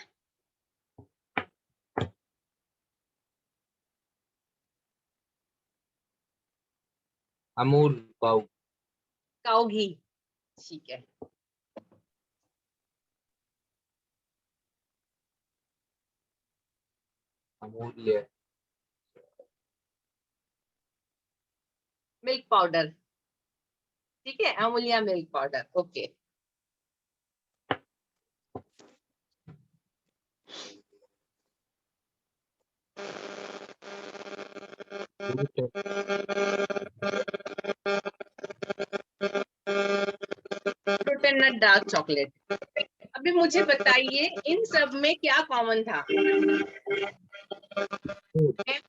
अमूल पाव। काऊ घी, ठीक है। अमूल्य। मिल्क पाउडर, ठीक है, Amul milk powder, okay. Fruit and nut dark chocolate. अभी मुझे बताइए इन सब में क्या कॉमन था?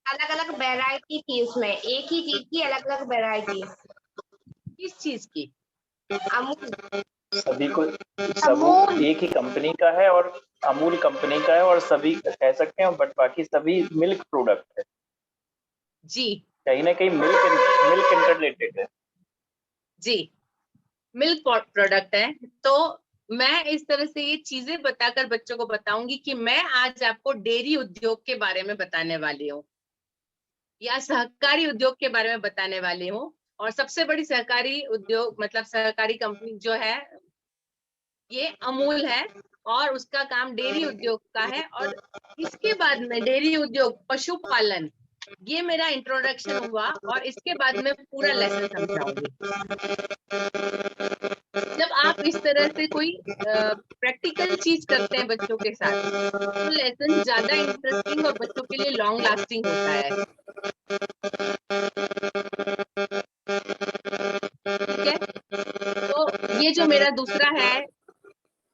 अलग अलग वैरायटी थी उसमें, एक ही चीज की अलग अलग वैरायटी। किस चीज की? अमूल। सभी को, सब एक ही कंपनी का है, और अमूल कंपनी का है, और सभी कह सकते हैं, बट बाकी सभी मिल्क प्रोडक्ट है जी, कहीं ना कहीं मिल्क इंटरलेटेड है। जी, मिल्क प्रोडक्ट है। तो मैं इस तरह से ये चीजें बताकर बच्चों को बताऊंगी कि मैं आज आपको डेयरी उद्योग के बारे में बताने वाली हूँ, या सहकारी उद्योग के बारे में बताने वाली हूँ। और सबसे बड़ी सहकारी उद्योग, मतलब सहकारी कंपनी जो है, ये अमूल है, और उसका काम डेयरी उद्योग का है। और इसके बाद में डेयरी उद्योग, पशुपालन, ये मेरा इंट्रोडक्शन हुआ, और इसके बाद में पूरा लेसन समझाऊंगी। जब आप इस तरह से कोई प्रैक्टिकल चीज करते हैं बच्चों के साथ, तो लेसन ज्यादा इंटरेस्टिंग और बच्चों के लिए लॉन्ग लास्टिंग होता है, ठीक है। तो ये जो मेरा दूसरा है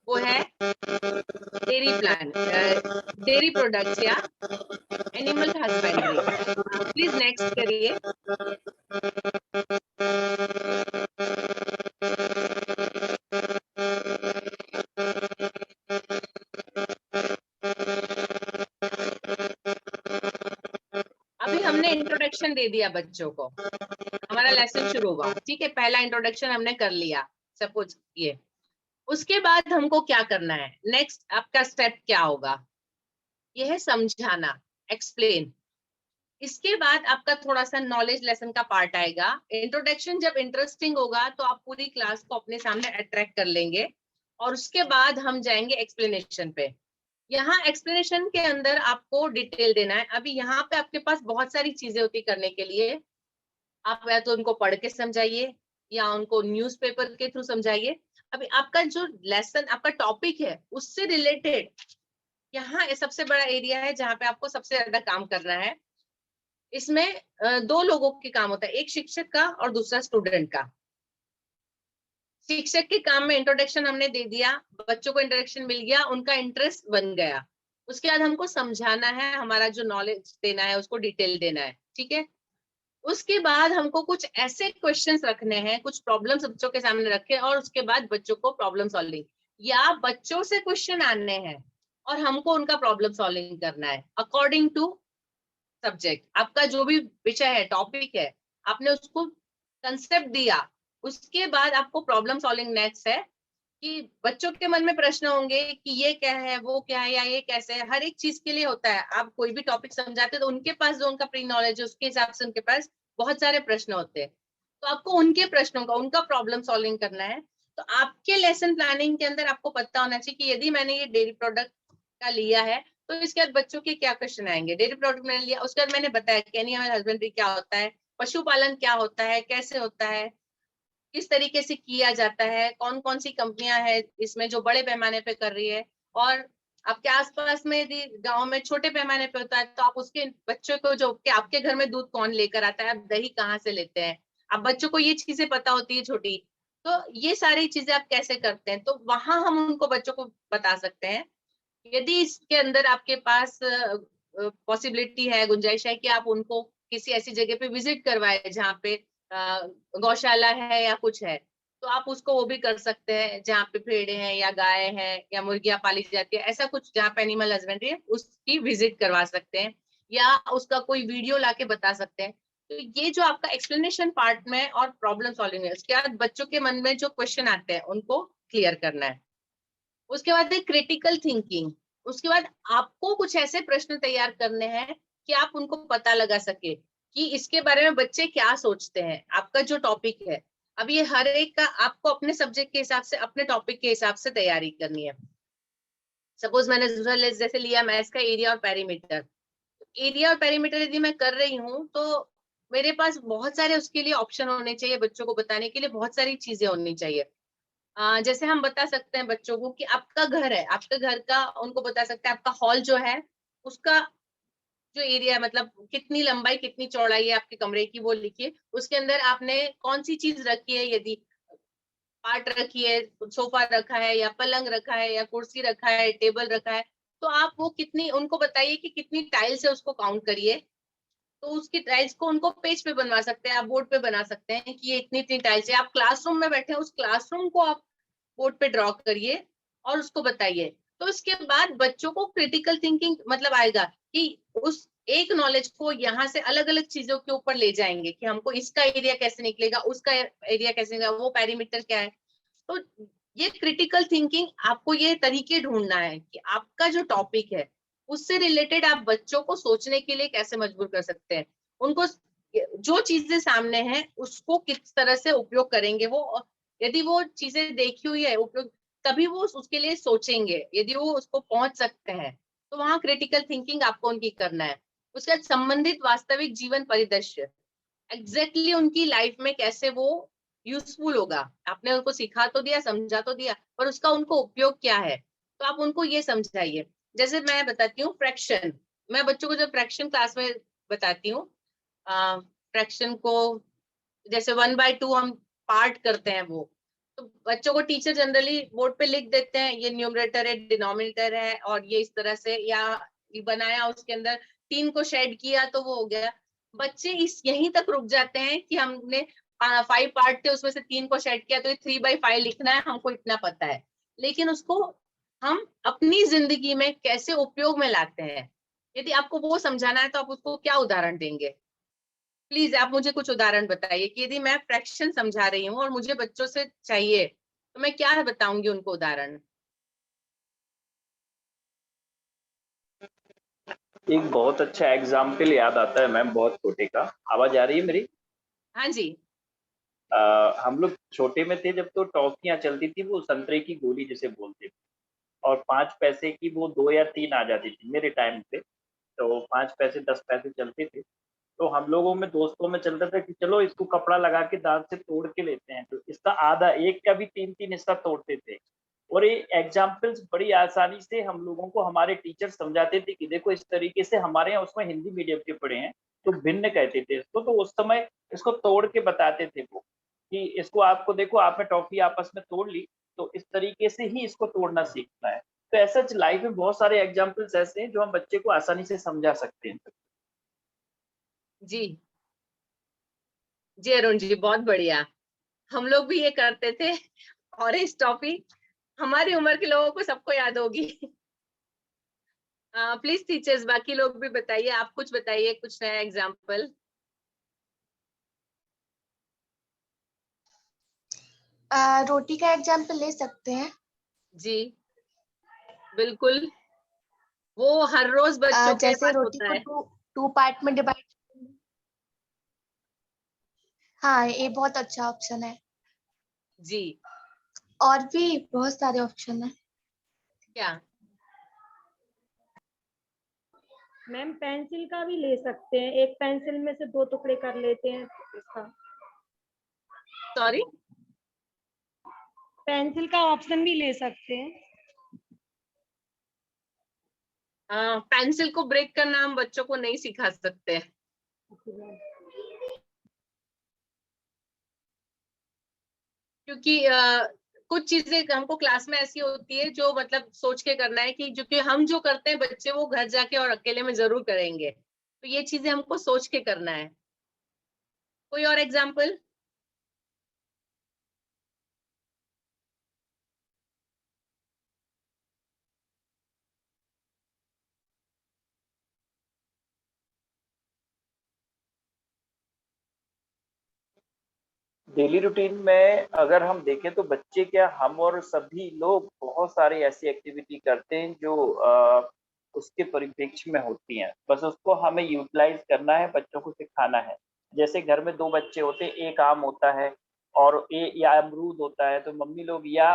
वो है डेयरी प्लान, डेयरी प्रोडक्ट्स या एनिमल हस्बेंड्री। प्लीज नेक्स्ट करिए। अभी हमने इंट्रोडक्शन दे दिया बच्चों को, हमारा लेसन शुरू हुआ, ठीक है। पहला इंट्रोडक्शन हमने कर लिया, सपोज ये। उसके बाद हमको क्या करना है, नेक्स्ट आपका स्टेप क्या होगा, यह है समझाना, एक्सप्लेन। इसके बाद आपका थोड़ा सा नॉलेज लेसन का पार्ट आएगा। इंट्रोडक्शन जब इंटरेस्टिंग होगा तो आप पूरी क्लास को अपने सामने अट्रैक्ट कर लेंगे, और उसके बाद हम जाएंगे एक्सप्लेनेशन पे। यहाँ एक्सप्लेनेशन के अंदर आपको डिटेल देना है। अभी यहाँ पे आपके पास बहुत सारी चीजें होती करने के लिए, आप या तो उनको पढ़ के समझाइए या उनको न्यूज़पेपर के थ्रू समझाइए। अभी आपका जो लेसन, आपका टॉपिक है उससे रिलेटेड यहाँ सबसे बड़ा एरिया है जहाँ पे आपको सबसे ज्यादा काम करना है। इसमें दो लोगों के काम होता है, एक शिक्षक का और दूसरा स्टूडेंट का। शिक्षक के काम में इंट्रोडक्शन हमने दे दिया, बच्चों को इंट्रोडक्शन मिल गया, उनका इंटरेस्ट बन गया। उसके बाद हमको समझाना है, हमारा जो नॉलेज देना है उसको डिटेल देना है, ठीक है। उसके बाद हमको कुछ ऐसे क्वेश्चंस रखने हैं, कुछ प्रॉब्लम्स बच्चों के सामने रखे और उसके बाद बच्चों को प्रॉब्लम सॉल्विंग, या बच्चों से क्वेश्चन आने हैं और हमको उनका प्रॉब्लम सॉल्विंग करना है अकॉर्डिंग टू सब्जेक्ट। आपका जो भी विषय है, टॉपिक है, आपने उसको कंसेप्ट दिया, उसके बाद आपको प्रॉब्लम सॉल्विंग नेक्स्ट है कि बच्चों के मन में प्रश्न होंगे कि ये क्या है, वो क्या है, या ये कैसे है। हर एक चीज के लिए होता है। आप कोई भी टॉपिक समझाते तो उनके पास जो उनका प्री नॉलेज है उसके हिसाब से उनके पास बहुत सारे प्रश्न होते हैं, तो आपको उनके प्रश्नों का, उनका प्रॉब्लम सॉल्विंग करना है। तो आपके लेसन प्लानिंग के अंदर आपको पता होना चाहिए कि यदि मैंने ये डेयरी प्रोडक्ट का लिया है तो इसके बाद बच्चों के क्या क्वेश्चन आएंगे। डेयरी प्रोडक्ट मैंने लिया, उसके बाद मैंने बताया एनिमल हस्बेंड्री क्या होता है, पशुपालन क्या होता है, कैसे होता है, किस तरीके से किया जाता है, कौन कौन सी कंपनियां हैं इसमें जो बड़े पैमाने पे कर रही है, और आपके आसपास में यदि गांव में छोटे पैमाने पे होता है तो आप उसके बच्चों को, जो कि आपके घर में दूध कौन लेकर आता है, आप दही कहाँ से लेते हैं, अब बच्चों को ये चीजें पता होती है छोटी, तो ये सारी चीजें आप कैसे करते हैं, तो वहां हम उनको बच्चों को बता सकते हैं। यदि इसके अंदर आपके पास पॉसिबिलिटी है, गुंजाइश है कि आप उनको किसी ऐसी जगह पे विजिट करवाए जहाँ पे गौशाला है या कुछ है, तो आप उसको वो भी कर सकते हैं, जहाँ पे भेड़े हैं या गाय हैं या मुर्गियां पाली जाती है, ऐसा कुछ जहाँ पे एनिमल हस्बेंड्री है उसकी विजिट करवा सकते हैं, या उसका कोई वीडियो लाके बता सकते हैं। तो ये जो आपका एक्सप्लेनेशन पार्ट में और प्रॉब्लम सॉल्विंग है, उसके बाद बच्चों के मन में जो क्वेश्चन आते हैं उनको क्लियर करना है। उसके बाद है क्रिटिकल थिंकिंग। उसके बाद आपको कुछ ऐसे प्रश्न तैयार करने हैं कि आप उनको पता लगा सके कि इसके बारे में बच्चे क्या सोचते हैं। आपका जो टॉपिक है, अब ये हर एक का आपको अपने सब्जेक्ट के हिसाब से, अपने टॉपिक के हिसाब से तैयारी करनी है। सपोज मैंने दूसरा जैसे लिया मैथ्स का एरिया और पेरीमीटर। एरिया और पेरीमीटर यदि मैं कर रही हूँ तो मेरे पास बहुत सारे उसके लिए ऑप्शन होने चाहिए, बच्चों को बताने के लिए बहुत सारी चीजें होनी चाहिए। जैसे हम बता सकते हैं बच्चों को कि आपका घर है, आपके घर का उनको बता सकते हैं, आपका हॉल जो है उसका जो एरिया, मतलब कितनी लंबाई कितनी चौड़ाई है आपके कमरे की, वो लिखिए। उसके अंदर आपने कौन सी चीज रखी है, यदि पाट रखी है, सोफा रखा है या पलंग रखा है या कुर्सी रखा है, टेबल रखा है, तो आप वो कितनी, उनको बताइए कि कितनी टाइल्स है उसको काउंट करिए। तो उसकी टाइल्स को उनको पेज पे बनवा सकते हैं, आप बोर्ड पे बना सकते हैं कि ये इतनी इतनी टाइल्स है। आप क्लासरूम में बैठे हैं, उस क्लासरूम को आप बोर्ड पे ड्रॉ करिए और उसको बताइए। तो इसके बाद बच्चों को क्रिटिकल थिंकिंग मतलब आएगा कि उस एक नॉलेज को यहाँ से अलग अलग चीजों के ऊपर ले जाएंगे कि हमको इसका एरिया कैसे निकलेगा, उसका एरिया कैसे निकलेगा, वो पेरीमीटर क्या है। तो ये क्रिटिकल थिंकिंग, आपको ये तरीके ढूंढना है कि आपका जो टॉपिक है उससे रिलेटेड आप बच्चों को सोचने के लिए कैसे मजबूर कर सकते हैं। उनको जो चीजें सामने हैं उसको किस तरह से उपयोग करेंगे वो, यदि वो चीजें देखी हुई है उपयोग, तभी वो उसके लिए सोचेंगे। यदि वो उसको पहुंच सकते हैं तो वहां क्रिटिकल थिंकिंग आपको उनकी करना है। उसके बाद संबंधित वास्तविक जीवन परिदृश्य, एग्जैक्टली उनकी लाइफ में कैसे वो यूजफुल होगा। आपने उनको सिखा तो दिया, समझा तो दिया, पर उसका उनको उपयोग क्या है, तो आप उनको ये समझाइए। जैसे मैं बताती हूँ फ्रैक्शन, मैं बच्चों को जब फ्रैक्शन क्लास में बताती हूँ, फ्रैक्शन को जैसे 1/2 हम पार्ट करते हैं, वो तो बच्चों को टीचर जनरली बोर्ड पे लिख देते हैं, ये न्यूमरेटर है, डिनोमिनेटर है, और ये इस तरह से, या ये बनाया उसके अंदर 3 को शेड किया तो वो हो गया। बच्चे इस यहीं तक रुक जाते हैं कि हमने 5 पार्ट थे उसमें से 3 को शेड किया तो ये 3/5 लिखना है, हमको इतना पता है। लेकिन उसको हम अपनी जिंदगी में कैसे उपयोग में लाते हैं, यदि आपको वो समझाना है तो आप उसको क्या उदाहरण देंगे। प्लीज आप मुझे कुछ उदाहरण बताइए कि यदि मैं फ्रैक्शन समझा रही हूँ और मुझे बच्चों से चाहिए तो मैं क्या बताऊंगी उनको उदाहरण। एक बहुत अच्छा एग्जाम्पल याद आता है मैम, बहुत छोटे का। आवाज आ रही है मेरी? हाँ जी। हम लोग छोटे में थे जब तो टॉफियां चलती थी, वो संतरे की गोली जिसे बोलते थे, और 5 पैसे की वो 2 या 3 आ जाती थी मेरे टाइम पे। तो 5 पैसे 10 पैसे चलते थे। तो हम लोगों में दोस्तों में चलता था कि चलो इसको कपड़ा लगा के दांत से तोड़ के लेते हैं, तो इसका आधा एक का भी 3-3 हिस्सा तोड़ते थे। और ये एग्जाम्पल्स बड़ी आसानी से हम लोगों को हमारे टीचर समझाते थे कि देखो इस तरीके से, हमारे यहाँ उसमें हिंदी मीडियम के पढ़े हैं तो भिन्न कहते थे इसको, तो उस समय इसको तोड़ के बताते थे वो कि इसको आपको देखो आपने टॉफी आपस में तोड़ ली, तो इस तरीके से ही इसको तोड़ना सीखना है। तो ऐसा लाइफ में बहुत सारे एग्जाम्पल्स ऐसे हैं जो हम बच्चे को आसानी से समझा सकते हैं। जी जी अरुण जी, बहुत बढ़िया। हम लोग भी ये करते थे। ऑरेंज टॉफी हमारी उम्र के लोगों को सबको याद होगी। प्लीज टीचर्स, बाकी लोग भी बताइए, आप कुछ बताइए, कुछ नया एग्जाम्पल। रोटी का एग्जाम्पल ले सकते हैं। जी बिल्कुल, वो हर रोज बच्चों के जैसे पास रोटी होता है। को टू पार्ट में डिवाइड। हाँ, ये बहुत अच्छा ऑप्शन है। जी, और भी बहुत सारे ऑप्शन है। क्या मैम पेंसिल का भी ले सकते हैं, एक पेंसिल में से 2 टुकड़े कर लेते हैं इसका। सॉरी, पेंसिल का ऑप्शन भी ले सकते हैं। पेंसिल को ब्रेक करना हम बच्चों को नहीं सिखा सकते, क्योंकि कुछ चीजें हमको क्लास में ऐसी होती है जो मतलब सोच के करना है, कि जो कि हम जो करते हैं बच्चे वो घर जाके और अकेले में जरूर करेंगे, तो ये चीजें हमको सोच के करना है। कोई और एग्जाम्पल? डेली रूटीन में अगर हम देखें तो बच्चे क्या, हम और सभी लोग बहुत सारी ऐसी एक्टिविटी करते हैं जो उसके परिप्रेक्ष्य में होती हैं, बस उसको हमें यूटिलाइज करना है, बच्चों को सिखाना है। जैसे घर में 2 बच्चे होते हैं, एक आम होता है और या अमरूद होता है, तो मम्मी लोग या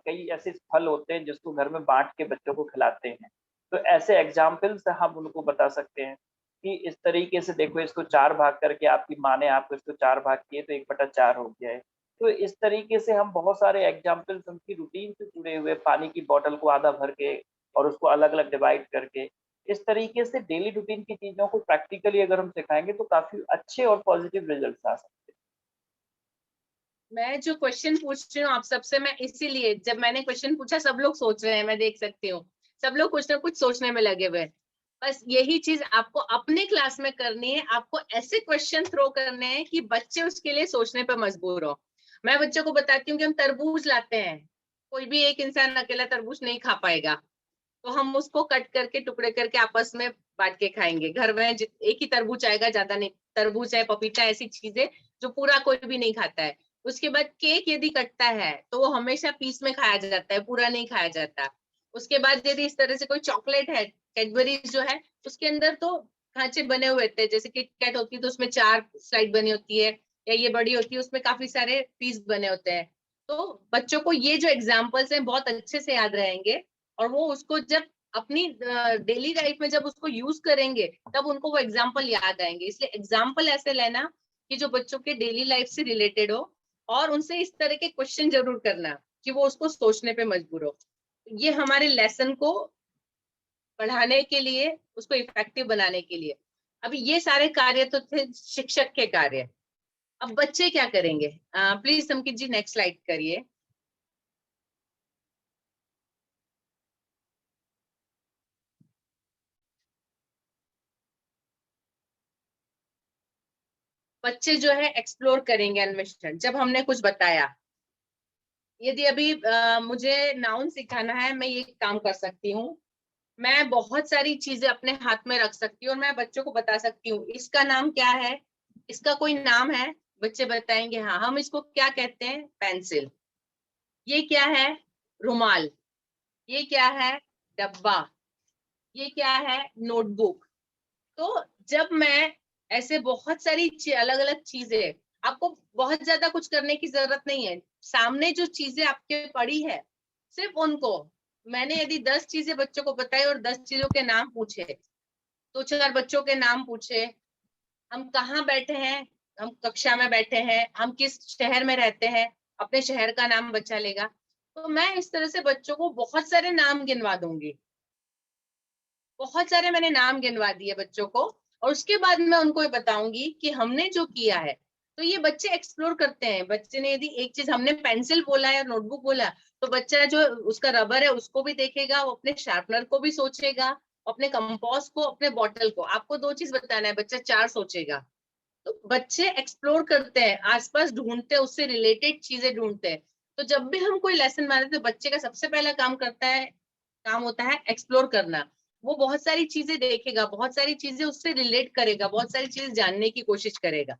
कई ऐसे फल होते हैं जिसको घर में बांट के बच्चों को खिलाते हैं। तो ऐसे एग्जाम्पल्स हम उनको बता सकते हैं कि इस तरीके से देखो, इसको 4 भाग करके आपकी माँ ने आपको इसको 4 भाग किए तो 1/4 हो गया है। तो इस तरीके से हम बहुत सारे एग्जाम्पल्स उनकी रूटीन से जुड़े हुए, पानी की बॉटल को आधा भर के और उसको अलग अलग डिवाइड करके, इस तरीके से डेली रूटीन की चीजों को प्रैक्टिकली अगर हम सिखाएंगे तो काफी अच्छे और पॉजिटिव रिजल्ट आ सकते हैं। मैं जो क्वेश्चन पूछ रही हूँ आप सबसे, मैं इसीलिए जब मैंने क्वेश्चन पूछा सब लोग सोच रहे हैं, मैं देख सकती हूँ सब लोग कुछ ना कुछ सोचने में लगे हुए हैं। बस यही चीज आपको अपने क्लास में करनी है, आपको ऐसे क्वेश्चन थ्रो करने हैं कि बच्चे उसके लिए सोचने पर मजबूर हो। मैं बच्चों को बताती हूँ कि हम तरबूज लाते हैं, कोई भी एक इंसान अकेला तरबूज नहीं खा पाएगा, तो हम उसको कट करके टुकड़े करके आपस में बांट के खाएंगे। घर में एक ही तरबूज आएगा, ज्यादा नहीं। तरबूज है, पपीता, ऐसी चीजें जो पूरा कोई भी नहीं खाता है। उसके बाद केक यदि कटता है तो वो हमेशा पीस में खाया जाता है, पूरा नहीं खाया जाता। उसके बाद यदि इस तरह से कोई चॉकलेट है, कैडबरीज जो है, उसके अंदर तो खांचे बने हुए थे, जैसे किट कैट होती है तो उसमें 4 स्लाइड बनी होती है, या ये बड़ी होती है उसमें काफी सारे पीस बने होते हैं। तो बच्चों को ये जो एग्जाम्पल्स हैं बहुत अच्छे से याद रहेंगे, और वो उसको जब अपनी डेली लाइफ में जब उसको यूज करेंगे तब उनको वो एग्जाम्पल याद आएंगे। इसलिए एग्जाम्पल ऐसे लेना कि जो बच्चों के डेली लाइफ से रिलेटेड हो, और उनसे इस तरह के क्वेश्चन जरूर करना कि वो उसको सोचने पे मजबूर हो। ये हमारे लेसन को बढ़ाने के लिए, उसको इफेक्टिव बनाने के लिए। अभी ये सारे कार्य तो थे शिक्षक के कार्य, अब बच्चे क्या करेंगे? प्लीज समकित जी नेक्स्ट स्लाइड करिए। बच्चे जो है एक्सप्लोर करेंगे अन्वेषण, जब हमने कुछ बताया। यदि अभी मुझे नाउन सिखाना है, मैं ये काम कर सकती हूँ। मैं बहुत सारी चीजें अपने हाथ में रख सकती हूँ और मैं बच्चों को बता सकती हूँ इसका नाम क्या है, इसका कोई नाम है, बच्चे बताएंगे हाँ हम इसको क्या कहते हैं, पेंसिल। ये क्या है, रुमाल। ये क्या है, डब्बा। ये क्या है, नोटबुक। तो जब मैं ऐसे बहुत सारी अलग अलग चीजें आपको बहुत ज्यादा कुछ करने की जरूरत नहीं है। सामने जो चीजें आपके पड़ी है, सिर्फ उनको, मैंने यदि 10 चीजें बच्चों को बताई और 10 चीजों के नाम पूछे, 2-4 बच्चों के नाम पूछे, हम कहाँ बैठे हैं, हम कक्षा में बैठे हैं, हम किस शहर में रहते हैं, अपने शहर का नाम बच्चा लेगा। तो मैं इस तरह से बच्चों को बहुत सारे नाम गिनवा दूंगी, बहुत सारे मैंने नाम गिनवा दिए बच्चों को, और उसके बाद मैं उनको ये बताऊंगी कि हमने जो किया है। तो ये बच्चे एक्सप्लोर करते हैं। बच्चे ने यदि एक चीज, हमने पेंसिल बोला या नोटबुक बोला, तो बच्चा जो उसका रबर है उसको भी देखेगा, वो अपने शार्पनर को भी सोचेगा, अपने कंपास को, अपने बॉटल को। आपको 2 चीज बताना है, बच्चा 4 सोचेगा। तो बच्चे एक्सप्लोर करते हैं, आसपास ढूंढते हैं, उससे रिलेटेड चीजें ढूंढते हैं। तो जब भी हम कोई लेसन मारते हैं तो बच्चे का सबसे पहला काम होता है एक्सप्लोर करना। वो बहुत सारी चीजें देखेगा, बहुत सारी चीजें उससे रिलेट करेगा, बहुत सारी चीजें जानने की कोशिश करेगा।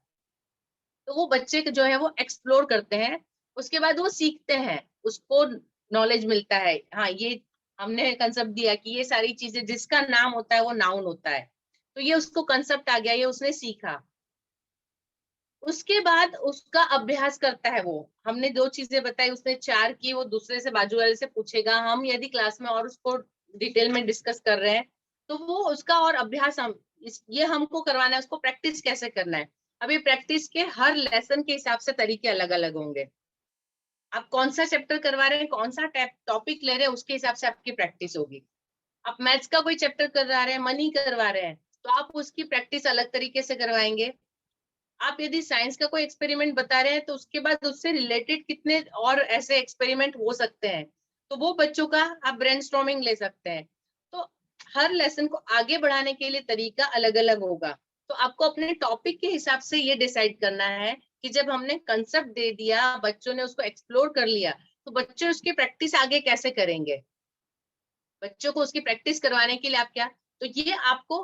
तो वो बच्चे जो है वो एक्सप्लोर करते हैं, उसके बाद वो सीखते हैं, उसको नॉलेज मिलता है। हाँ, ये हमने कंसेप्ट दिया कि ये सारी चीजें जिसका नाम होता है वो नाउन होता है, तो ये उसको कंसेप्ट आ गया, ये उसने सीखा। उसके बाद उसका अभ्यास करता है वो। हमने 2 चीजें बताई, उसने 4 की, वो दूसरे से, बाजू वाले से पूछेगा। हम यदि क्लास में और उसको डिटेल में डिस्कस कर रहे हैं तो वो उसका और अभ्यास ये हमको करवाना है, उसको प्रैक्टिस कैसे करना है। अभी प्रैक्टिस के हर लेसन के हिसाब से तरीके अलग अलग होंगे। आप कौन सा चैप्टर करवा रहे हैं, कौन सा टॉपिक ले रहे हैं, उसके हिसाब से आपकी प्रैक्टिस होगी। आप मैथ्स का कोई चैप्टर करवा रहे हैं, मनी करवा रहे हैं, तो आप उसकी प्रैक्टिस अलग तरीके से करवाएंगे। आप यदि साइंस का कोई एक्सपेरिमेंट बता रहे हैं तो उसके बाद उससे रिलेटेड कितने और ऐसे एक्सपेरिमेंट हो सकते हैं, तो वो बच्चों का आप ब्रेनस्टॉर्मिंग ले सकते हैं। तो हर लेसन को आगे बढ़ाने के लिए तरीका अलग अलग होगा। तो आपको अपने टॉपिक के हिसाब से ये डिसाइड करना है कि जब हमने कंसेप्ट दे दिया, बच्चों ने उसको एक्सप्लोर कर लिया, तो बच्चे उसकी प्रैक्टिस आगे कैसे करेंगे। बच्चों को उसकी प्रैक्टिस करवाने के लिए आप क्या, तो ये आपको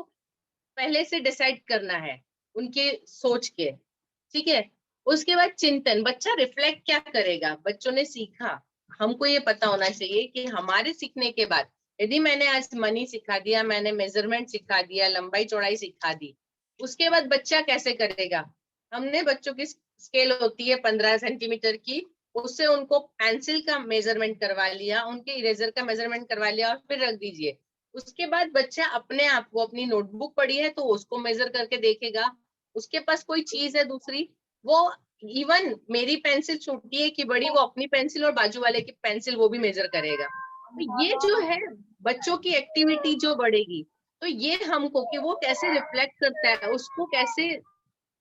पहले से डिसाइड करना है उनके सोच के, ठीक है। उसके बाद चिंतन, बच्चा रिफ्लेक्ट क्या करेगा, बच्चों ने सीखा। हमको ये पता होना चाहिए कि हमारे सीखने के बाद, यदि मैंने आज मनी सिखा दिया, मैंने मेजरमेंट सिखा दिया, लंबाई चौड़ाई सिखा दी, उसके बाद बच्चा कैसे करेगा। हमने बच्चों की स्केल होती है 15 सेंटीमीटर की, उससे उनको पेंसिल का मेजरमेंट करवा लिया, उनके इरेजर का मेजरमेंट करवा लिया और फिर रख दीजिए। उसके बाद बच्चा अपने आप को, अपनी नोटबुक पड़ी है तो उसको मेजर करके देखेगा, उसके पास कोई चीज है दूसरी, वो इवन मेरी पेंसिल छोटी है कि बड़ी, वो अपनी पेंसिल और बाजू वाले की पेंसिल वो भी मेजर करेगा। तो ये जो है बच्चों की एक्टिविटी जो बढ़ेगी, तो ये हमको कि वो कैसे रिफ्लेक्ट करता है, उसको कैसे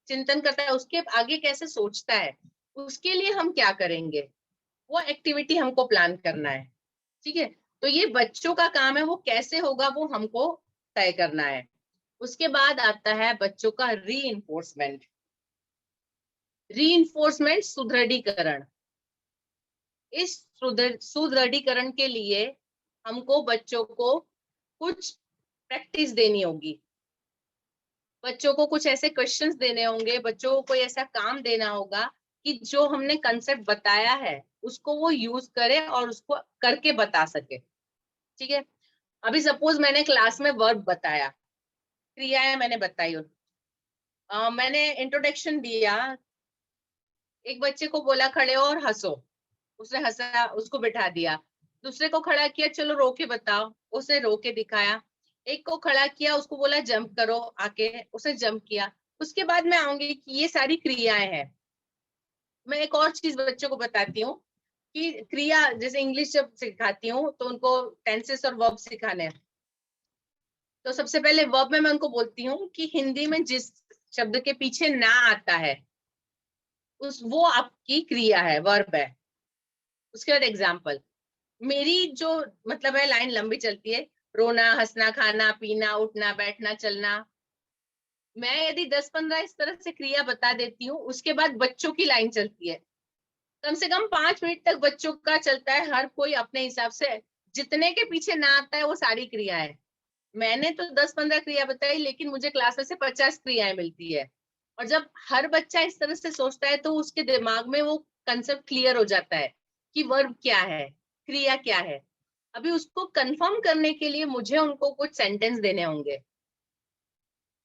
चिंतन करता है, उसके आगे कैसे सोचता है, उसके लिए हम क्या करेंगे, वो एक्टिविटी हमको प्लान करना है, ठीक है। तो ये बच्चों का काम है, वो कैसे होगा वो हमको तय करना है। उसके बाद आता है बच्चों का रीइंफोर्समेंट। रीइंफोर्समेंट, सुदृढ़ीकरण। इस सुदृढ़ीकरण के लिए हमको बच्चों को कुछ प्रैक्टिस देनी होगी, बच्चों को कुछ ऐसे क्वेश्चंस देने होंगे, बच्चों को कोई ऐसा काम देना होगा कि जो हमने कंसेप्ट बताया है उसको वो यूज करे और उसको करके बता सके, ठीक है। अभी सपोज मैंने क्लास में वर्ब बताया, क्रियाएं मैंने बताई, मैंने इंट्रोडक्शन दिया, एक बच्चे को बोला खड़े हो और हंसो, उसने हंसा, उसको बिठा दिया। दूसरे को खड़ा किया, चलो रो के बताओ, उसने रो के दिखाया। एक को खड़ा किया, उसको बोला जंप करो आके, उसने जंप किया। उसके बाद मैं आऊंगी कि ये सारी क्रियाएं हैं। मैं एक और चीज बच्चों को बताती हूँ कि क्रिया, जैसे इंग्लिश जब सिखाती हूँ तो उनको टेंसेस और वर्ब सिखाने हैं। तो सबसे पहले वर्ब में मैं उनको बोलती हूँ कि हिंदी में जिस शब्द के पीछे ना आता है वो आपकी क्रिया है, वर्ब है। उसके बाद एग्जाम्पल, मेरी जो मतलब है लाइन लंबी चलती है, रोना, हंसना, खाना, पीना, उठना, बैठना, चलना। मैं यदि 10-15 इस तरह से क्रिया बता देती हूँ, उसके बाद बच्चों की लाइन चलती है, कम से कम 5 मिनट तक बच्चों का चलता है, हर कोई अपने हिसाब से, जितने के पीछे ना आता है वो सारी क्रिया है। मैंने तो 10-15 क्रिया बताई, लेकिन मुझे क्लास में से 50 क्रियाएं मिलती है। और जब हर बच्चा इस तरह से सोचता है तो उसके दिमाग में वो कंसेप्ट क्लियर हो जाता है कि वर्ब क्या है, क्रिया क्या है। अभी उसको कंफर्म करने के लिए मुझे उनको कुछ सेंटेंस देने होंगे।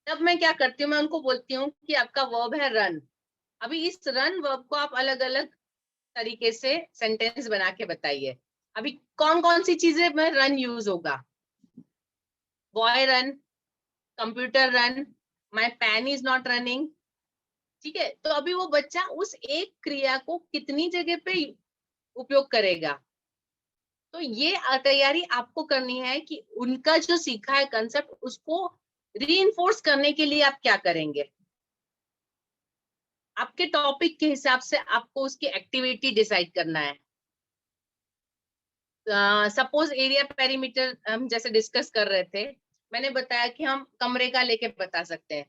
तब मैं क्या करती हूँ, मैं उनको बोलती हूँ कि आपका वर्ब है रन, अभी इस रन वर्ब को आप अलग अलग तरीके से सेंटेंस बना के बताइए। अभी कौन कौन सी चीजें में रन यूज होगा? Boy run, computer run, my pen is not running. ठीक है, तो अभी वो बच्चा उस एक क्रिया को कितनी जगह पे उपयोग करेगा? तो ये तैयारी आपको करनी है कि उनका जो सीखा है कंसेप्ट उसको रीइंफोर्स करने के लिए आप क्या करेंगे। आपके टॉपिक के हिसाब से आपको उसकी एक्टिविटी डिसाइड करना है। सपोज एरिया पेरीमीटर हम जैसे डिस्कस कर रहे थे, मैंने बताया कि हम कमरे का लेके बता सकते हैं।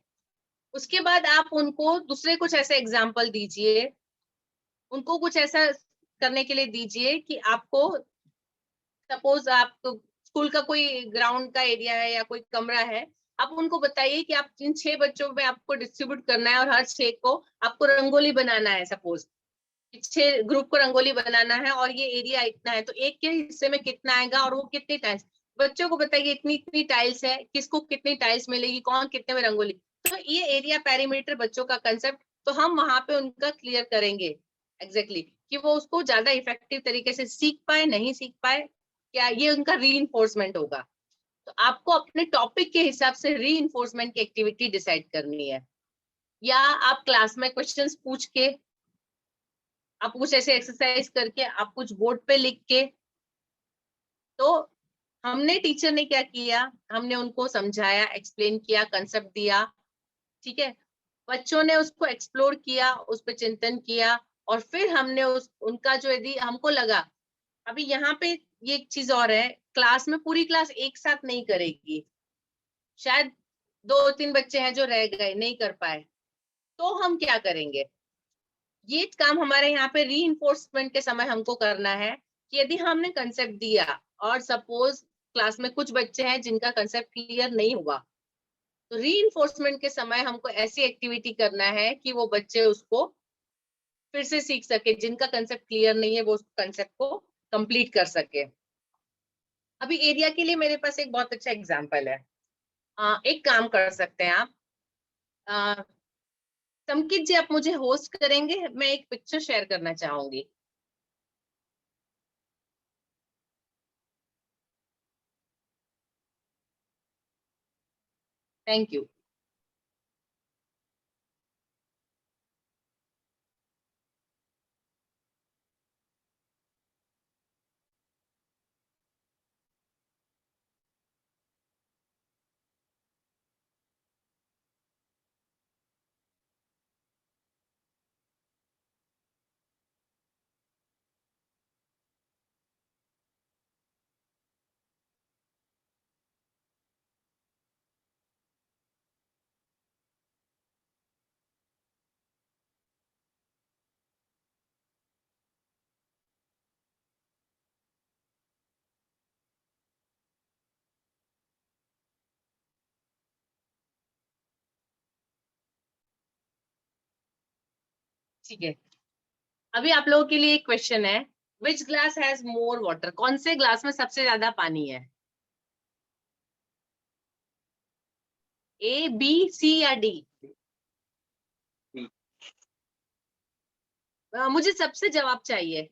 उसके बाद आप उनको दूसरे कुछ ऐसे एग्जाम्पल दीजिए, उनको कुछ ऐसा करने के लिए दीजिए कि आपको सपोज आप स्कूल का कोई ग्राउंड का एरिया है या कोई कमरा है, आप उनको बताइए कि आप इन 6 बच्चों में आपको डिस्ट्रीब्यूट करना है और हर 6 को आपको रंगोली बनाना है। सपोज 6 ग्रुप को रंगोली बनाना है और ये एरिया इतना है, तो एक के हिस्से में कितना आएगा और वो कितनी टाइल्स, बच्चों को बताइए इतनी इतनी टाइल्स है, किसको कितनी टाइल्स मिलेगी, कौन कितने में रंगोली। तो ये एरिया पेरीमीटर बच्चों का कंसेप्ट, तो हम वहां पे उनका क्लियर करेंगे एग्जैक्टली कि वो उसको ज्यादा इफेक्टिव तरीके से सीख पाए, नहीं सीख पाए, क्या ये उनका रीइंफोर्समेंट होगा। तो आपको अपने टॉपिक के हिसाब से रीइंफोर्समेंट की एक्टिविटी डिसाइड करनी है, या आप क्लास में क्वेश्चंस पूछ के, आप कुछ ऐसे एक्सरसाइज करके, आप कुछ बोर्ड पे लिख के। तो हमने टीचर ने क्या किया, हमने उनको समझाया, एक्सप्लेन किया, कंसेप्ट दिया, ठीक है, बच्चों ने उसको एक्सप्लोर किया, उस पर चिंतन किया, और फिर हमने उनका जो, यदि हमको लगा अभी यहाँ पे ये एक चीज और है, क्लास में पूरी क्लास एक साथ नहीं करेगी, शायद 2-3 बच्चे हैं जो रह गए, नहीं कर पाए, तो हम क्या करेंगे? ये काम हमारे यहाँ पे रीइंफोर्समेंट के समय हमको करना है कि यदि हमने कंसेप्ट दिया और सपोज क्लास में कुछ बच्चे हैं जिनका कंसेप्ट क्लियर नहीं हुआ, तो रीइंफोर्समेंट के समय हमको ऐसी एक्टिविटी करना है कि वो बच्चे उसको फिर से सीख सके, जिनका कंसेप्ट क्लियर नहीं है वो उस कंसेप्ट को कंप्लीट कर सके। अभी एरिया के लिए मेरे पास एक बहुत अच्छा एग्जाम्पल है। एक काम कर सकते हैं आप, संकित जी आप मुझे होस्ट करेंगे, मैं एक पिक्चर शेयर करना चाहूंगी। Thank you. ठीक है, अभी आप लोगों के लिए एक क्वेश्चन है, विच ग्लास हैज मोर वाटर, कौन से ग्लास में सबसे ज्यादा पानी है? ए, बी, सी या डी? मुझे सबसे जवाब चाहिए।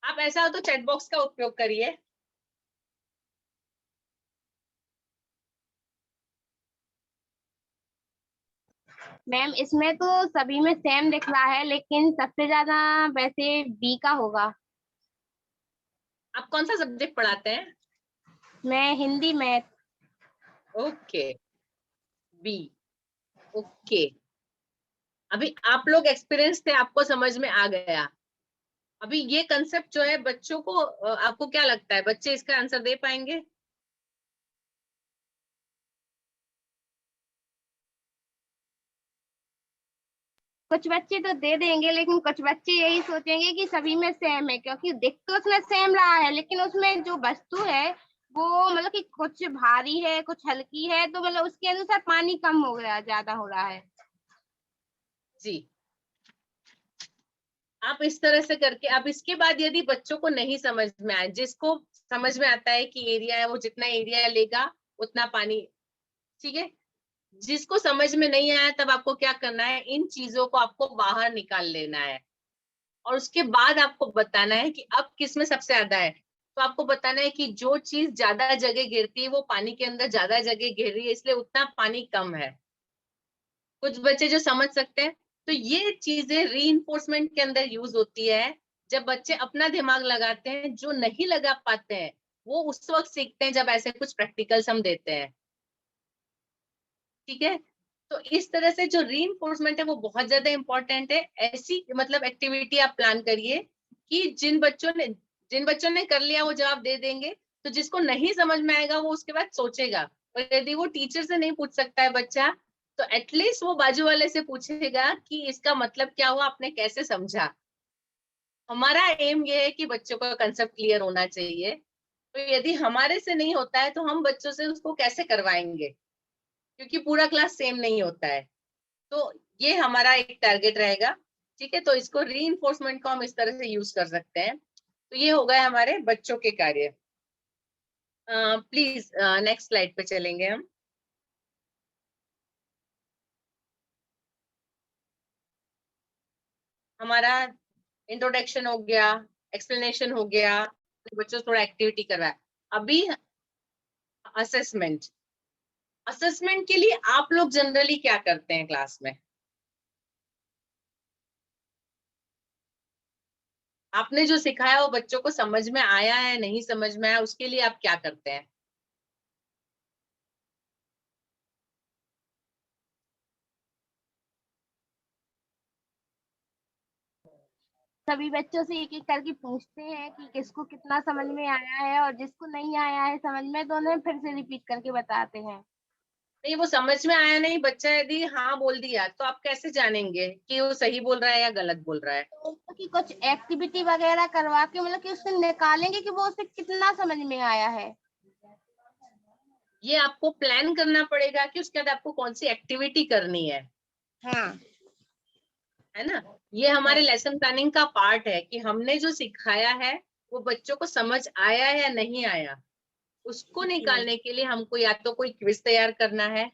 आप ऐसा हो तो चैट बॉक्स का उपयोग करिए। मैम इसमें तो सभी में सेम दिख रहा है, लेकिन सबसे ज्यादा वैसे बी का होगा। आप कौन सा सब्जेक्ट पढ़ाते हैं? मैं Hindi math. Okay, B, okay. अभी आप लोग एक्सपीरियंस थे, आपको समझ में आ गया। अभी ये कंसेप्ट जो है बच्चों को, आपको क्या लगता है बच्चे इसका आंसर दे पाएंगे? कुछ बच्चे तो दे देंगे, लेकिन कुछ बच्चे यही सोचेंगे कि सभी में सेम है, क्योंकि दिख तो उसमें सेम रहा है, लेकिन उसमें जो वस्तु है वो मतलब कि कुछ भारी है, कुछ हल्की है, तो मतलब उसके अनुसार पानी कम हो गया, ज्यादा हो रहा है। जी, आप इस तरह से करके, अब इसके बाद यदि बच्चों को नहीं समझ में आए, जिसको समझ में आता है कि एरिया है वो जितना एरिया लेगा उतना पानी, ठीक है, जिसको समझ में नहीं आया तब आपको क्या करना है, इन चीजों को आपको बाहर निकाल लेना है और उसके बाद आपको बताना है कि अब किस में सबसे ज्यादा है। तो आपको बताना है कि जो चीज ज्यादा जगह गिरती है वो पानी के अंदर ज्यादा जगह गिर रही है, इसलिए उतना पानी कम है। कुछ बच्चे जो समझ सकते हैं, तो ये चीजें रीइंफोर्समेंट के अंदर यूज होती है। जब बच्चे अपना दिमाग लगाते हैं, जो नहीं लगा पाते हैं वो उस वक्त सीखते हैं जब ऐसे कुछ प्रैक्टिकल्स हम देते हैं। ठीक है, तो इस तरह से जो रीइंफोर्समेंट है वो बहुत ज्यादा इंपॉर्टेंट है। ऐसी मतलब एक्टिविटी आप प्लान करिए कि जिन बच्चों ने कर लिया वो जवाब दे देंगे, तो जिसको नहीं समझ में आएगा वो उसके बाद सोचेगा, और यदि वो टीचर से नहीं पूछ सकता है बच्चा, तो एटलीस्ट वो बाजू वाले से पूछेगा कि इसका मतलब क्या हुआ, आपने कैसे समझा। हमारा एम ये है कि बच्चों का कंसेप्ट क्लियर होना चाहिए। तो यदि हमारे से नहीं होता है तो हम बच्चों से उसको कैसे करवाएंगे, क्योंकि पूरा क्लास सेम नहीं होता है। तो ये हमारा एक टारगेट रहेगा। ठीक है, तो इसको रीइंफोर्समेंट को हम इस तरह से यूज कर सकते हैं। तो ये हो गए हमारे बच्चों के कार्य। प्लीज नेक्स्ट स्लाइड पे चलेंगे हम। हमारा इंट्रोडक्शन हो गया, एक्सप्लेनेशन हो गया, बच्चों से थोड़ा एक्टिविटी करवाया। अभी असेसमेंट। असेसमेंट के लिए आप लोग जनरली क्या करते हैं क्लास में? आपने जो सिखाया वो बच्चों को समझ में आया है, नहीं समझ में आया, उसके लिए आप क्या करते हैं? सभी बच्चों से एक एक करके पूछते हैं कि किसको कितना समझ में आया है, और जिसको नहीं आया है समझ में तो उन्हें फिर से रिपीट करके बताते हैं। नहीं, वो समझ में आया नहीं, बच्चा यदि हाँ बोल दिया तो आप कैसे जानेंगे कि वो सही बोल रहा है या गलत बोल रहा है? तो कि कुछ एक्टिविटी वगैरह करवा के मतलब कि उससे निकालेंगे कि वो उसे कितना समझ में आया है। ये आपको प्लान करना पड़ेगा कि उसके बाद आपको कौन सी एक्टिविटी करनी है। हाँ, है ना, ये हमारे लेसन प्लानिंग का पार्ट है कि हमने जो सिखाया है वो बच्चों को समझ आया या नहीं आया। उसको निकालने के लिए हमको या तो कोई क्विज तैयार करना है,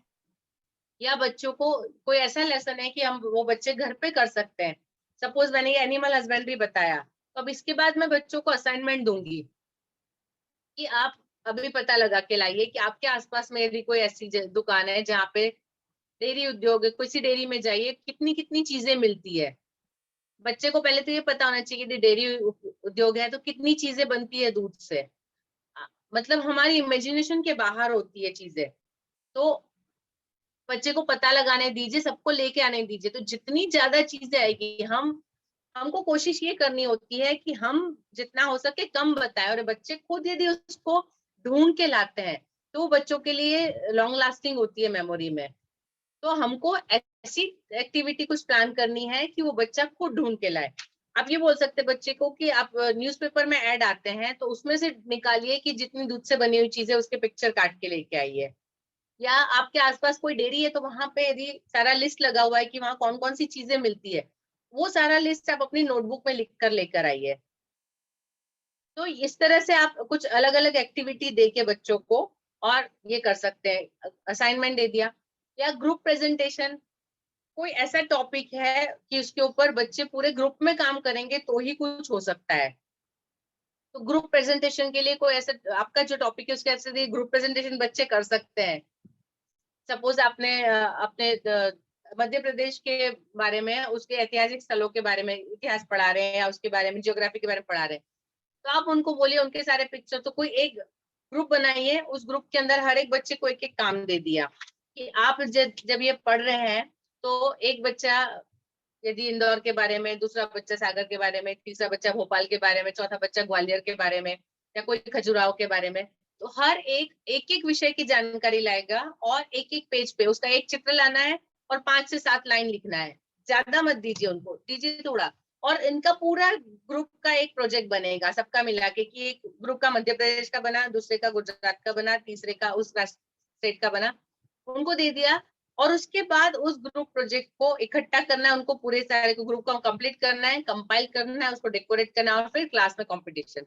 या बच्चों को कोई ऐसा लेसन है कि हम वो बच्चे घर पे कर सकते हैं। सपोज मैंने ये एनिमल हस्बेंड्री बताया, तो अब इसके बाद मैं बच्चों को असाइनमेंट दूंगी कि आप अभी पता लगा के लाइए कि आपके आसपास में यदि कोई ऐसी दुकान है जहाँ पे डेयरी उद्योग है, किसी डेयरी में जाइए, कितनी कितनी चीजें मिलती है। बच्चे को पहले तो ये पता होना चाहिए कि डेयरी उद्योग है तो कितनी चीजें बनती है दूध से। मतलब हमारी इमेजिनेशन के बाहर होती है चीजें। तो बच्चे को पता लगाने दीजिए, सबको लेके आने दीजिए, तो जितनी ज्यादा चीजें आएगी हमको कोशिश ये करनी होती है कि हम जितना हो सके कम बताएं, और बच्चे खुद यदि उसको ढूंढ के लाते हैं तो बच्चों के लिए लॉन्ग लास्टिंग होती है मेमोरी में। तो हमको ऐसी एक्टिविटी कुछ प्लान करनी है कि वो बच्चा खुद ढूंढ के लाए। आप ये बोल सकते बच्चे को कि आप न्यूज़पेपर में ऐड आते हैं तो उसमें से निकालिए कि जितनी दूध से बनी हुई चीजें उसके पिक्चर काट के लेके आइए। या आपके आसपास कोई डेयरी है तो वहां पे यदि सारा लिस्ट लगा हुआ है कि वहां कौन कौन सी चीजें मिलती है, वो सारा लिस्ट आप अपनी नोटबुक में लिख कर लेकर आइए। तो इस तरह से आप कुछ अलग अलग एक्टिविटी दे के बच्चों को और ये कर सकते हैं। असाइनमेंट दे दिया, या ग्रुप प्रेजेंटेशन। कोई ऐसा टॉपिक है कि उसके ऊपर बच्चे पूरे ग्रुप में काम करेंगे तो ही कुछ हो सकता है। तो ग्रुप प्रेजेंटेशन के लिए कोई ऐसा आपका जो टॉपिक है उसके ऐसे ग्रुप प्रेजेंटेशन बच्चे कर सकते हैं। सपोज आपने अपने मध्य प्रदेश के बारे में, उसके ऐतिहासिक स्थलों के बारे में इतिहास पढ़ा रहे हैं या उसके बारे में ज्योग्राफी के बारे में पढ़ा रहे हैं, तो आप उनको बोलिए उनके सारे पिक्चर। तो कोई एक ग्रुप बनाइए, उस ग्रुप के अंदर हर एक बच्चे को एक एक काम दे दिया कि आप जब ये पढ़ रहे हैं तो एक बच्चा यदि इंदौर के बारे में, दूसरा बच्चा सागर के बारे में, तीसरा बच्चा भोपाल के बारे में, चौथा बच्चा ग्वालियर के बारे में, या कोई खजुराहो के बारे में। तो हर एक विषय की जानकारी लाएगा और एक एक पेज पे उसका एक चित्र लाना है और 5 से 7 लाइन लिखना है। ज्यादा मत दीजिए उनको, दीजिए थोड़ा। और इनका पूरा ग्रुप का एक प्रोजेक्ट बनेगा सबका मिला के, कि एक ग्रुप का मध्य प्रदेश का बना, दूसरे का गुजरात का बना, तीसरे का उस स्टेट का बना, उनको दे दिया। और उसके बाद उस ग्रुप प्रोजेक्ट को इकट्ठा करना है, उनको पूरे सारे ग्रुप को कंप्लीट करना है, कंपाइल करना है, उसको डेकोरेट करना है और फिर क्लास में कंपटीशन।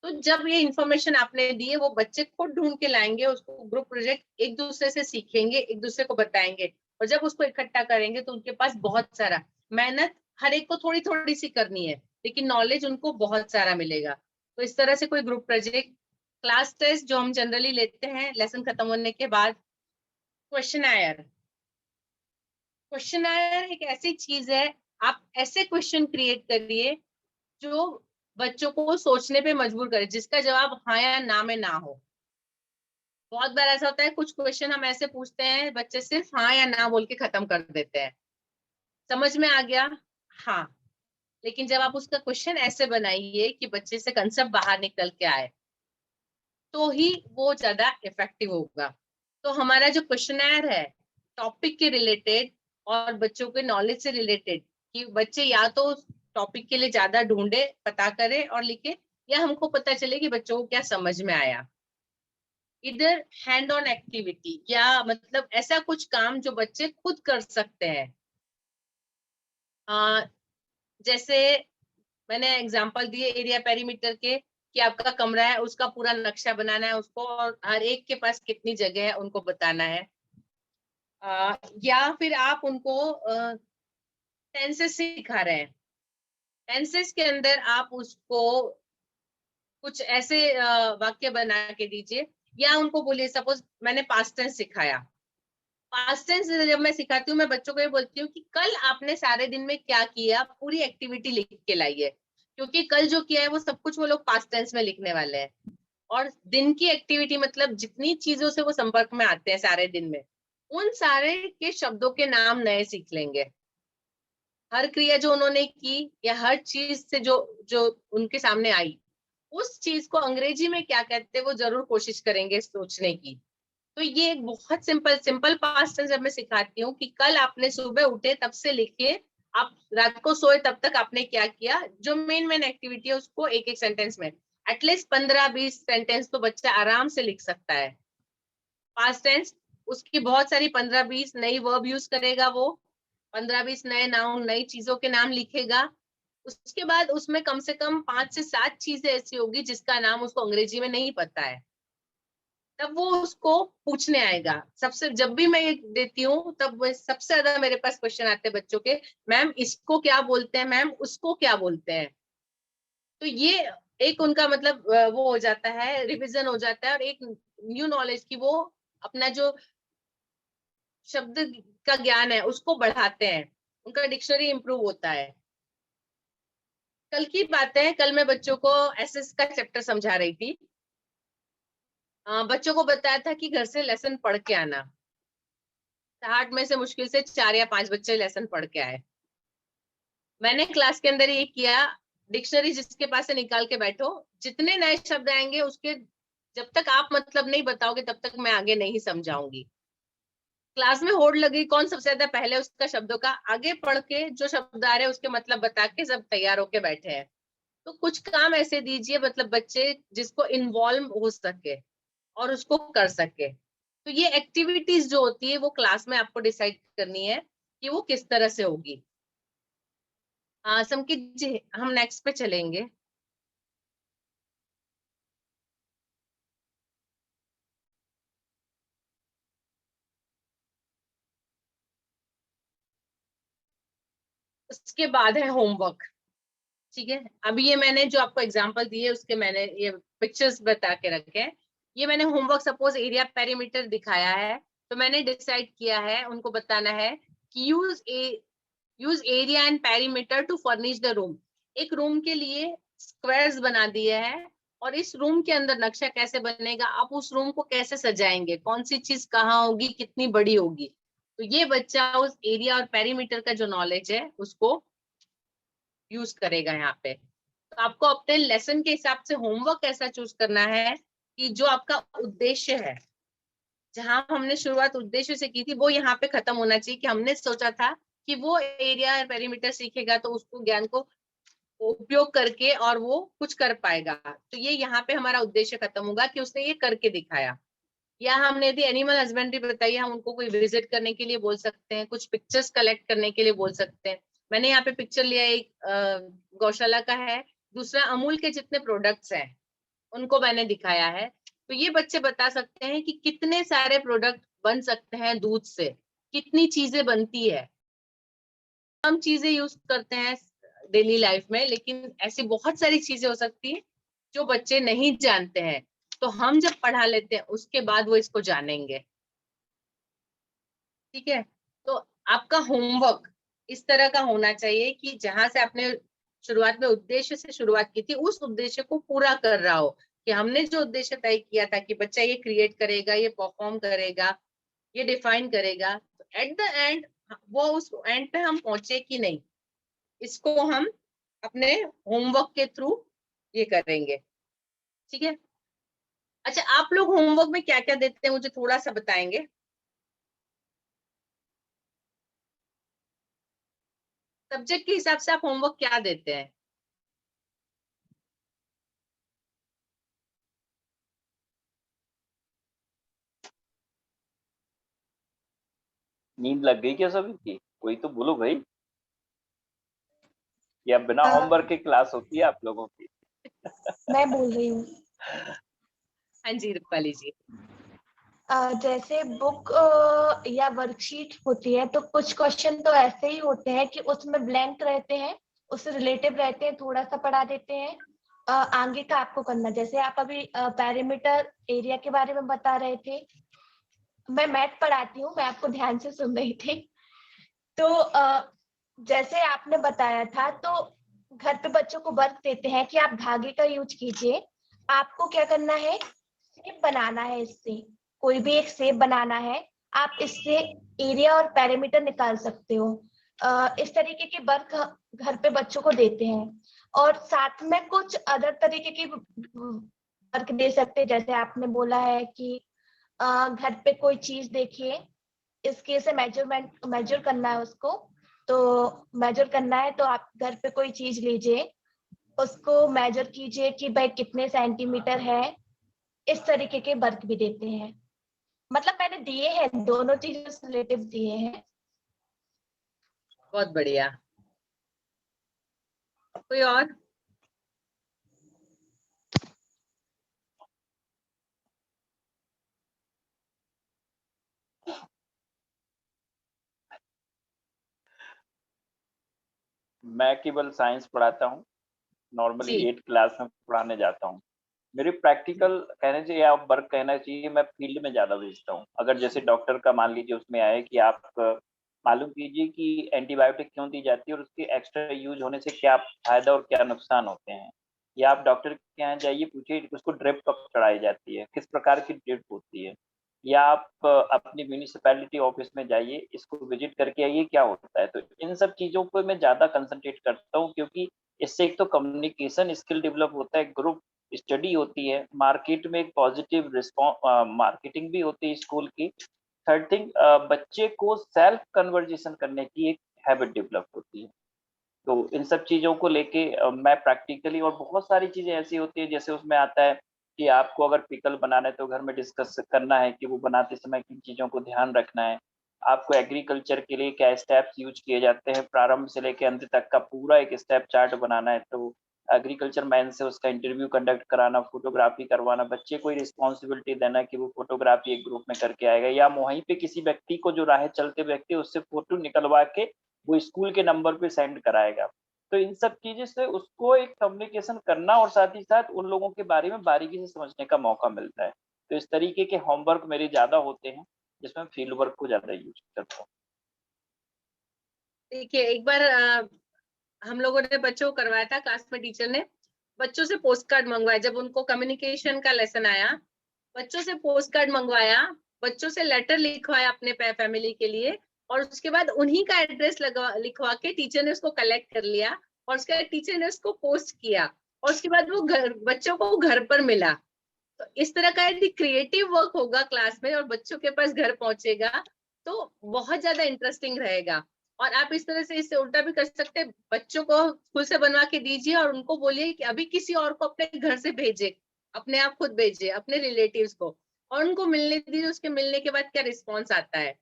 तो जब ये इन्फॉर्मेशन आपने दी है वो बच्चे खुद ढूंढ के लाएंगे, उसको ग्रुप प्रोजेक्ट एक दूसरे से सीखेंगे, एक दूसरे को बताएंगे, और जब उसको इकट्ठा करेंगे तो उनके पास बहुत सारा, मेहनत हर एक को थोड़ी थोड़ी सी करनी है लेकिन नॉलेज उनको बहुत सारा मिलेगा। तो इस तरह से कोई ग्रुप प्रोजेक्ट, क्लास टेस्ट जो हम जनरली लेते हैं लेसन खत्म होने के बाद, क्वेश्चन आयर एक ऐसी चीज है, आप ऐसे क्वेश्चन क्रिएट करिए जो बच्चों को सोचने पे मजबूर करे, जिसका जवाब हाँ या ना में ना हो। बहुत बार ऐसा होता है कुछ क्वेश्चन हम ऐसे पूछते हैं बच्चे सिर्फ हाँ या ना बोल के खत्म कर देते हैं, समझ में आ गया हाँ, लेकिन जब आप उसका क्वेश्चन ऐसे बनाइए कि बच्चे से कंसेप्ट बाहर निकल के आए तो ही वो ज्यादा इफेक्टिव होगा। तो हमारा जो क्वेश्चनर है टॉपिक के रिलेटेड और बच्चों के नॉलेज से रिलेटेड, कि बच्चे या तो टॉपिक के लिए ज्यादा ढूंढे, पता करे और लिखे, या हमको पता चले कि बच्चों को क्या समझ में आया। इधर हैंड ऑन एक्टिविटी, या मतलब ऐसा कुछ काम जो बच्चे खुद कर सकते हैं। जैसे मैंने एग्जांपल दिए एरिया पेरीमीटर के, कि आपका कमरा है उसका पूरा नक्शा बनाना है उसको, और हर एक के पास कितनी जगह है उनको बताना है। या फिर आप उनको टेंसेस सिखा रहे हैं, टेंसेस के अंदर आप उसको कुछ ऐसे वाक्य बना के दीजिए, या उनको बोलिए, सपोज मैंने पास्ट टेंस सिखाया, पास्ट टेंस जब मैं सिखाती हूँ मैं बच्चों को ये बोलती हूँ कि कल आपने सारे दिन में क्या किया पूरी एक्टिविटी लिख के लाइए, क्योंकि कल जो किया है वो सब कुछ वो लोग पास्ट टेंस में लिखने वाले हैं। और दिन की एक्टिविटी मतलब जितनी चीजों से वो संपर्क में आते हैं सारे दिन में, उन सारे के शब्दों के नाम नए सीख लेंगे। हर क्रिया जो उन्होंने की या हर चीज से जो जो उनके सामने आई, उस चीज को अंग्रेजी में क्या कहते हैं वो जरूर कोशिश करेंगे सोचने की। तो ये एक बहुत सिंपल पास्ट टेंस जब मैं सिखाती हूँ कि कल आपने सुबह उठे तब से लेके आप रात को सोए तब तक आपने क्या किया, जो मेन एक्टिविटी है उसको एक एक सेंटेंस में एटलीस्ट 15-20 सेंटेंस तो बच्चा आराम से लिख सकता है। पास्ट टेंस उसकी बहुत सारी 15-20 नई वर्ब यूज करेगा, वो 15-20 नए नाउन नई चीजों के नाम लिखेगा। उसके बाद उसमें कम से कम 5 से 7 चीजें ऐसी होगी जिसका नाम उसको अंग्रेजी में नहीं पता है, तब वो उसको पूछने आएगा। सबसे जब भी मैं ये देती हूँ तब सबसे ज्यादा मेरे पास क्वेश्चन आते हैं बच्चों के, मैम इसको क्या बोलते हैं, मैम उसको क्या बोलते हैं। तो ये एक उनका मतलब वो हो जाता है, रिवीजन हो जाता है, और एक न्यू नॉलेज की वो अपना जो शब्द का ज्ञान है उसको बढ़ाते हैं, उनका डिक्शनरी इंप्रूव होता है। कल की बात है, कल मैं बच्चों को एसएस का चैप्टर समझा रही थी। बच्चों को बताया था कि घर से लेसन पढ़ के आना। 60 में से मुश्किल से 4 या 5 बच्चे लेसन पढ़ के आए। मैंने क्लास के अंदर ये किया, डिक्शनरी जिसके पास से निकाल के बैठो, जितने नए शब्द आएंगे उसके जब तक आप मतलब नहीं बताओगे तब तक मैं आगे नहीं समझाऊंगी। क्लास में होड़ लगी कौन सबसे ज्यादा पहले उसका शब्दों का आगे पढ़ के जो शब्द आ रहे हैं उसके मतलब बता के सब तैयार होके बैठे हैं। तो कुछ काम ऐसे दीजिए मतलब बच्चे जिसको इन्वॉल्व हो सके और उसको कर सके। तो ये एक्टिविटीज जो होती है वो क्लास में आपको डिसाइड करनी है कि वो किस तरह से होगी। समकित जी हम नेक्स्ट पे चलेंगे। उसके बाद है होमवर्क। ठीक है, अभी ये मैंने जो आपको एग्जांपल दिए उसके मैंने ये पिक्चर्स बता के रखे हैं। ये मैंने होमवर्क सपोज एरिया पेरीमीटर दिखाया है, तो मैंने डिसाइड किया है उनको बताना है कि use area and perimeter to furnish the room. एक रूम के लिए स्क्वायर्स बना दिए हैं और इस रूम के अंदर नक्शा कैसे बनेगा, आप उस रूम को कैसे सजाएंगे, कौन सी चीज कहाँ होगी, कितनी बड़ी होगी। तो ये बच्चा उस एरिया और पेरीमीटर का जो नॉलेज है उसको यूज करेगा यहाँ पे। तो आपको अपने लेसन के हिसाब से होमवर्क ऐसा चूज करना है कि जो आपका उद्देश्य है, जहां हमने शुरुआत उद्देश्य से की थी वो यहाँ पे खत्म होना चाहिए। कि हमने सोचा था कि वो एरिया पेरीमीटर सीखेगा तो उसको ज्ञान को उपयोग करके और वो कुछ कर पाएगा। तो ये यहाँ पे हमारा उद्देश्य खत्म होगा कि उसने ये करके दिखाया। या हमने यदि एनिमल हस्बेंड्री बताई, हम उनको कोई विजिट करने के लिए बोल सकते हैं, कुछ पिक्चर्स कलेक्ट करने के लिए बोल सकते हैं। मैंने यहाँ पे पिक्चर लिया, एक गौशाला का है, दूसरा अमूल के जितने प्रोडक्ट्स हैं उनको मैंने दिखाया है। तो ये बच्चे बता सकते हैं कि कितने सारे प्रोडक्ट बन सकते हैं दूध से, कितनी चीजें बनती है। हम चीजें यूज करते हैं डेली लाइफ में, लेकिन ऐसी बहुत सारी चीजें हो सकती है जो बच्चे नहीं जानते हैं। तो हम जब पढ़ा लेते हैं उसके बाद वो इसको जानेंगे। ठीक है, तो आपका होमवर्क इस तरह का होना चाहिए कि जहां से आपने शुरुआत में उद्देश्य से शुरुआत की थी, उस उद्देश्य को पूरा कर रहा हो, कि हमने जो उद्देश्य तय किया था कि बच्चा ये क्रिएट करेगा, ये परफॉर्म करेगा, ये डिफाइन करेगा, तो एट द एंड वो उस एंड पे हम पहुंचे कि नहीं, इसको हम अपने होमवर्क के थ्रू ये करेंगे। ठीक है, अच्छा आप लोग होमवर्क में क्या क्या देते हैं मुझे थोड़ा सा बताएंगे? सब्जेक्ट के हिसाब से आप होमवर्क क्या देते हैं? नींद लग गई क्या सभी की? कोई तो बोलो भाई, या बिना होमवर्क के क्लास होती है आप लोगों की? मैं बोल रही हूँ। हाँ जी रूपाली जी। जैसे बुक या वर्कशीट होती है तो कुछ क्वेश्चन तो ऐसे ही होते हैं कि उसमें ब्लैंक रहते हैं, उससे रिलेटिव रहते हैं, थोड़ा सा पढ़ा देते हैं। आगे का आपको करना, जैसे आप अभी पैरामीटर एरिया के बारे में बता रहे थे, मैं मैथ पढ़ाती हूँ, मैं आपको ध्यान से सुन रही थी। तो जैसे आपने बताया था, तो घर पे बच्चों को वर्क देते हैं कि आप धागे का यूज कीजिए। आपको क्या करना है, शेप बनाना है, इससे कोई भी एक शेप बनाना है। आप इससे एरिया और पैरामीटर निकाल सकते हो। इस तरीके के वर्क घर पे बच्चों को देते हैं। और साथ में कुछ अदर तरीके की वर्क दे सकते हैं, जैसे आपने बोला है कि घर पे कोई चीज देखिए, इसके से मेजर करना है उसको। तो मेजर करना है तो आप घर पे कोई चीज लीजिए, उसको मेजर कीजिए कि भाई कितने सेंटीमीटर है। इस तरीके के वर्क भी देते हैं। मतलब मैंने दिए हैं, दोनों चीजों से रिलेटिव दिए हैं। बहुत बढ़िया। कोई और? मैं केवल साइंस पढ़ाता हूँ, नॉर्मली जी 8 क्लास में पढ़ाने जाता हूँ। मेरे प्रैक्टिकल कहने चाहिए या वर्क कहना चाहिए, मैं फील्ड में ज्यादा भेजता हूँ। अगर जैसे डॉक्टर का मान लीजिए उसमें आए कि आप मालूम कीजिए कि एंटीबायोटिक क्यों दी जाती है और उसके एक्स्ट्रा यूज होने से क्या फायदा और क्या नुकसान होते हैं, या आप डॉक्टर के यहाँ जाइए, पूछिए उसको ड्रिप कब चढ़ाई जाती है, किस प्रकार की ड्रिप होती है, या आप अपनी म्यूनिसिपैलिटी ऑफिस में जाइए, इसको विजिट करके आइए क्या होता है। तो इन सब चीजों पर मैं ज्यादा कंसंट्रेट करता हूँ, क्योंकि इससे एक तो कम्युनिकेशन स्किल डेवलप होता है, ग्रुप स्टडी होती है, मार्केट में एक पॉजिटिव रिस्पॉन्स मार्केटिंग भी होती है स्कूल की। थर्ड थिंग, बच्चे को सेल्फ कन्वर्जेशन करने की एक हैबिट डेवलप होती है। तो इन सब चीजों को लेके मैं प्रैक्टिकली, और बहुत सारी चीजें ऐसी होती है, जैसे उसमें आता है कि आपको अगर पिकल बनाना है तो घर में डिस्कस करना है कि वो बनाते समय किन चीजों को ध्यान रखना है। आपको एग्रीकल्चर के लिए क्या स्टेप्स यूज किए जाते हैं, प्रारंभ से लेकर अंत तक का पूरा एक स्टेप चार्ट बनाना है। तो एग्रीकल्चर मैन से उसका इंटरव्यू कंडक्ट कराना, फोटोग्राफी करवाना, बच्चे को रिस्पॉन्सिबिलिटी देना कि वो फोटोग्राफी एक ग्रुप में करके आएगा, या वहीं पे किसी व्यक्ति को जो राह चलते व्यक्ति उससे फोटो निकलवा के वो स्कूल के नंबर पे सेंड कराएगा। तो इन सब चीजों से उसको एक कम्युनिकेशन करना और साथ ही साथ उन लोगों के बारे में बारीकी से समझने का मौका मिलता है। तो इस तरीके के होमवर्क मेरे ज्यादा होते हैं, जिसमें फील्ड वर्क को ज्यादा यूज करता हूँ। देखिए एक बार हम लोगों ने बच्चों को करवाया था, क्लास में टीचर ने बच्चों से पोस्ट कार्ड मंगवाया। जब उनको कम्युनिकेशन का लेसन आया, बच्चों से पोस्ट कार्ड मंगवाया, बच्चों से लेटर लिखवाया अपने फैमिली के लिए, और उसके बाद उन्हीं का एड्रेस लिखवा के टीचर ने उसको कलेक्ट कर लिया, और उसके बाद टीचर ने उसको पोस्ट किया, और उसके बाद वो बच्चों को घर पर मिला। तो इस तरह का यदि क्रिएटिव वर्क होगा क्लास में और बच्चों के पास घर पहुंचेगा तो बहुत ज्यादा इंटरेस्टिंग रहेगा। और आप इस तरह से इससे उल्टा भी कर सकते हैं, बच्चों को खुद से बनवा के दीजिए और उनको बोलिए कि अभी किसी और को अपने घर से भेजे, अपने आप खुद भेजे अपने रिलेटिव्स को, और उनको मिलने दीजिए, उसके मिलने के बाद क्या रिस्पॉन्स आता है।